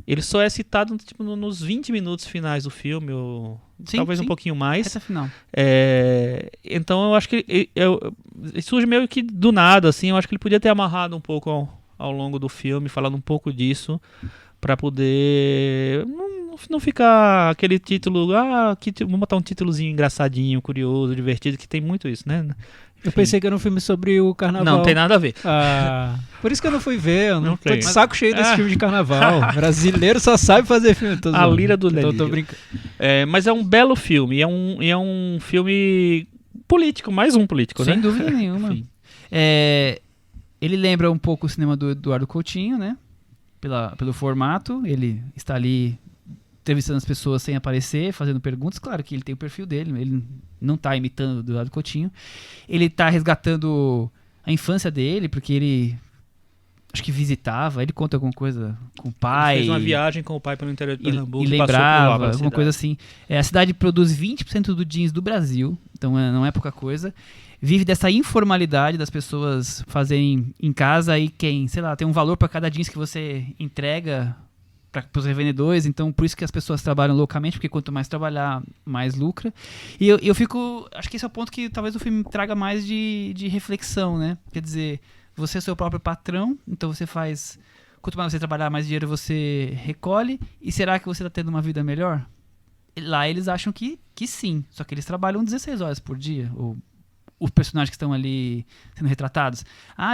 ele só é citado nos 20 minutos finais do filme, ou talvez um pouquinho mais. Essa final. Então eu acho que surge meio que do nada, assim. Eu acho que ele podia ter amarrado um pouco ao longo do filme, falando um pouco disso, para poder não ficar aquele título, vamos botar um títulozinho engraçadinho, curioso, divertido, que tem muito isso, né? Eu pensei que era um filme sobre o carnaval. Não tem nada a ver. Por isso que eu não fui ver. Eu não tô tem. de saco cheio desse filme de carnaval. Brasileiro só sabe fazer filme. A Lira do Delírio. Tô brincando. Mas é um belo filme. É um filme político, mais um político, Sem né? dúvida nenhuma. Enfim. Ele lembra um pouco o cinema do Eduardo Coutinho, né? Pelo formato. Ele está ali entrevistando as pessoas sem aparecer, fazendo perguntas. Claro que ele tem o perfil dele, ele não está imitando o Eduardo Coutinho. Ele está resgatando a infância dele, porque ele acho que visitava, ele conta alguma coisa com o pai. Ele fez uma viagem com o pai pelo interior de Pernambuco e lembrava, alguma coisa assim. A cidade produz 20% do jeans do Brasil, então não é pouca coisa. Vive dessa informalidade das pessoas fazerem em casa e quem, sei lá, tem um valor para cada jeans que você entrega para os revendedores, então por isso que as pessoas trabalham loucamente, porque quanto mais trabalhar, mais lucra. E eu fico, acho que esse é o ponto que talvez o filme traga mais de reflexão, né? Quer dizer, você é seu próprio patrão, então você faz, quanto mais você trabalhar, mais dinheiro você recolhe, e será que você está tendo uma vida melhor? Lá eles acham que sim, só que eles trabalham 16 horas por dia, ou os personagens que estão ali sendo retratados.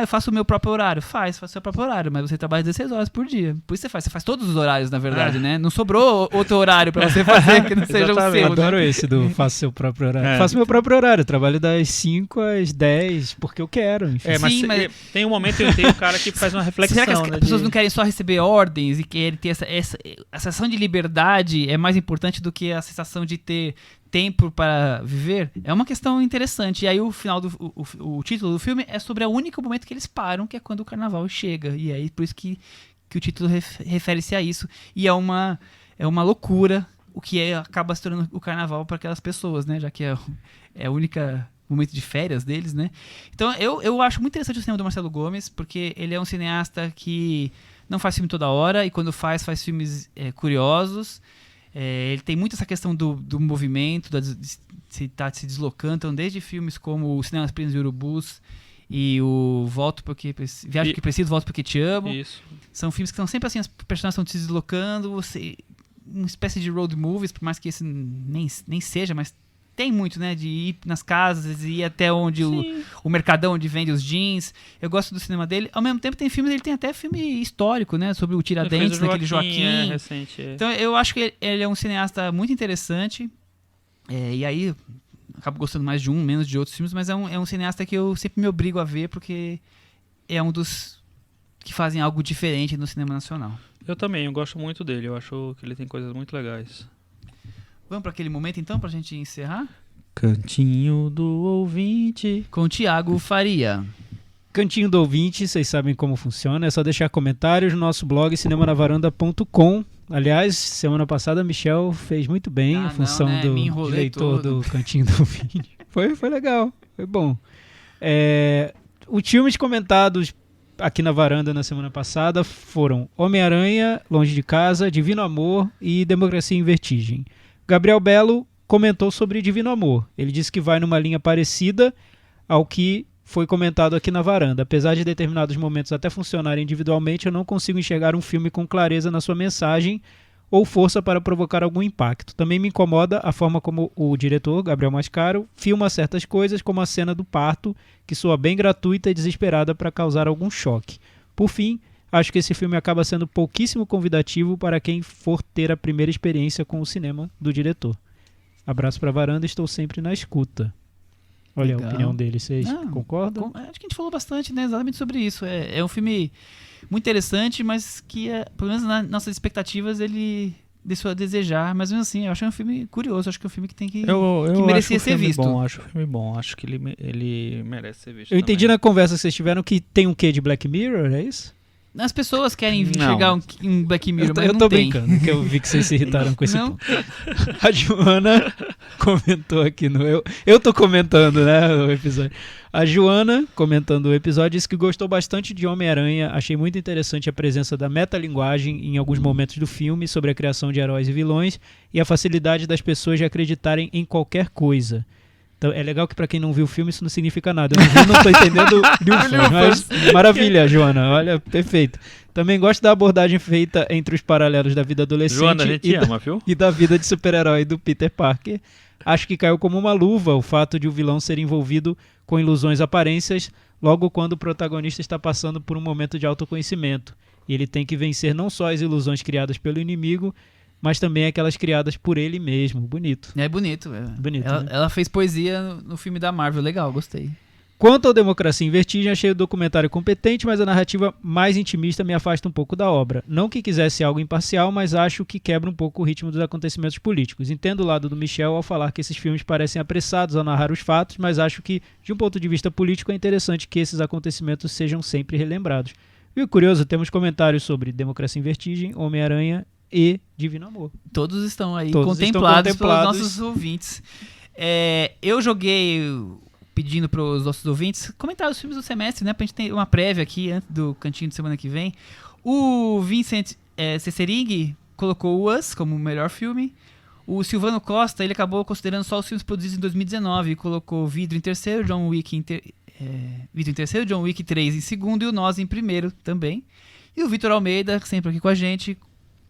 Eu faço o meu próprio horário. Faz o seu próprio horário, mas você trabalha 16 horas por dia. Por isso você faz todos os horários, na verdade, né? Não sobrou outro horário pra você fazer que não seja o seu. Adoro né? esse do faço seu próprio horário. Faço meu próprio horário, trabalho das 5 às 10, porque eu quero. Enfim. Mas tem um momento que tem um cara que faz uma reflexão. Será que as pessoas não querem só receber ordens e querem ter a sensação de liberdade é mais importante do que a sensação de ter tempo para viver? É uma questão interessante. E aí o final o título do filme é sobre o único momento que eles param, que é quando o carnaval chega. E aí por isso que o título refere-se a isso. E é uma loucura o que acaba se tornando o carnaval para aquelas pessoas, né? Já que é o único momento de férias deles, né? Então eu acho muito interessante o cinema do Marcelo Gomes, porque ele é um cineasta que não faz filme toda hora, e quando faz filmes curiosos. Ele tem muito essa questão do movimento, de se deslocando, então, desde filmes como o Cinema das Primas e Urubus e o Viagem que Preciso, Volto Porque Te Amo. Isso. São filmes que são sempre assim, as personagens estão se deslocando, uma espécie de road movies, por mais que esse nem seja, mas tem muito, né? De ir nas casas e ir até onde o mercadão onde vende os jeans. Eu gosto do cinema dele. Ao mesmo tempo, ele tem até filme histórico, né? Sobre o Tiradentes, daquele Joaquim. Recente, Então, eu acho que ele é um cineasta muito interessante. E aí, acabo gostando mais de um, menos de outros filmes, mas é um cineasta que eu sempre me obrigo a ver, porque é um dos que fazem algo diferente no cinema nacional. Eu também, eu gosto muito dele. Eu acho que ele tem coisas muito legais. Vamos para aquele momento, então, pra gente encerrar? Cantinho do ouvinte. Com o Thiago Faria. Cantinho do ouvinte, vocês sabem como funciona, é só deixar comentários no nosso blog cinemanavaranda.com. Aliás, semana passada a Michel fez muito bem a função do diretor do Cantinho do ouvinte. Foi legal, foi bom. Os filmes comentados aqui na varanda na semana passada foram Homem-Aranha, Longe de Casa, Divino Amor e Democracia em Vertigem. Gabriel Belo comentou sobre Divino Amor. Ele disse que vai numa linha parecida ao que foi comentado aqui na varanda. Apesar de determinados momentos até funcionarem individualmente, eu não consigo enxergar um filme com clareza na sua mensagem ou força para provocar algum impacto. Também me incomoda a forma como o diretor, Gabriel Mascaro, filma certas coisas, como a cena do parto, que soa bem gratuita e desesperada para causar algum choque. Por fim, acho que esse filme acaba sendo pouquíssimo convidativo para quem for ter a primeira experiência com o cinema do diretor. Abraço para a varanda, estou sempre na escuta. Olha Legal. A opinião dele, vocês concordam? Acho que a gente falou bastante, né, exatamente sobre isso. É um filme muito interessante, mas que, pelo menos nas nossas expectativas, ele deixou a desejar. Mas mesmo assim, eu acho um filme curioso. Acho que é um filme que tem que merecia ser visto. Acho o filme bom, acho que ele merece ser visto. Eu entendi na conversa que vocês tiveram que tem um quê de Black Mirror, é isso? As pessoas querem enxergar um Black Mirror, mas eu não tô tem. brincando, que eu vi que vocês se irritaram com esse Não? ponto. A Joana comentou aqui no... Eu tô comentando, né, o episódio. A Joana, comentando o episódio, disse que gostou bastante de Homem-Aranha. Achei muito interessante a presença da metalinguagem em alguns momentos do filme sobre a criação de heróis e vilões e a facilidade das pessoas de acreditarem em qualquer coisa. Então, é legal que pra quem não viu o filme isso não significa nada. Eu não tô entendendo mas maravilha, Joana. Olha, perfeito. Também gosto da abordagem feita entre os paralelos da vida adolescente Joana, a gente ama, viu? E da vida de super-herói do Peter Parker. Acho que caiu como uma luva o fato de o vilão ser envolvido com ilusões aparências logo quando o protagonista está passando por um momento de autoconhecimento. E ele tem que vencer não só as ilusões criadas pelo inimigo, mas também aquelas criadas por ele mesmo. Bonito. É bonito. Bonito, né? Ela fez poesia no filme da Marvel. Legal, gostei. Quanto ao Democracia em Vertigem, achei o documentário competente, mas a narrativa mais intimista me afasta um pouco da obra. Não que quisesse algo imparcial, mas acho que quebra um pouco o ritmo dos acontecimentos políticos. Entendo o lado do Michel ao falar que esses filmes parecem apressados ao narrar os fatos, mas acho que, de um ponto de vista político, é interessante que esses acontecimentos sejam sempre relembrados. Viu, curioso, temos comentários sobre Democracia em Vertigem, Homem-Aranha e Divino Amor. Todos estão aí Todos contemplados estão pelos nossos ouvintes. Eu joguei, pedindo para os nossos ouvintes comentar os filmes do semestre, né? Pra gente ter uma prévia aqui antes do cantinho de semana que vem. O Vincent Cessering colocou o Us como o melhor filme. O Silvano Costa, ele acabou considerando só os filmes produzidos em 2019 e colocou Vidro em terceiro, John Wick Vidro em terceiro, John Wick 3 em segundo e o Nós em primeiro também. E o Vitor Almeida, sempre aqui com a gente,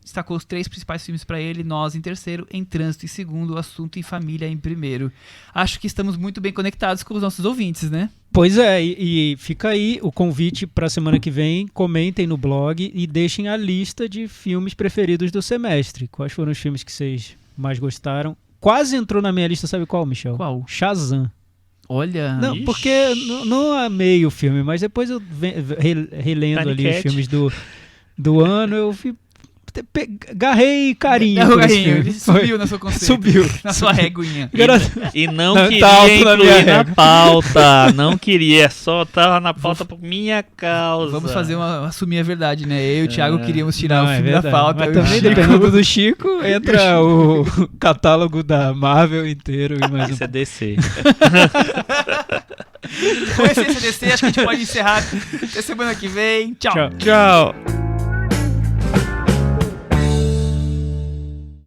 destacou os 3 principais filmes para ele, Nós em terceiro, Em Trânsito em segundo, Assunto em Família em primeiro. Acho que estamos muito bem conectados com os nossos ouvintes, né? Pois é, e fica aí o convite para a semana que vem, comentem no blog e deixem a lista de filmes preferidos do semestre. Quais foram os filmes que vocês mais gostaram? Quase entrou na minha lista, sabe qual, Michel? Qual? Shazam. Olha... Não, porque não amei o filme, mas depois eu relendo ali os filmes do ano, eu agarrei carinho. Ele subiu na sua consciência. Subiu. Na sua réguinha. E não Tá queria alto na minha incluir na régua. pauta. Não queria, só tava na pauta por minha causa. Vamos assumir a verdade, né? Eu e o Thiago queríamos tirar o filme da verdade. pauta. Mas eu e o também, Chico. dependendo do Chico, entra o catálogo da Marvel inteiro e mais Isso é DC. Com esse CDC, acho que a gente pode encerrar. Até semana que vem. Tchau. Tchau. Tchau.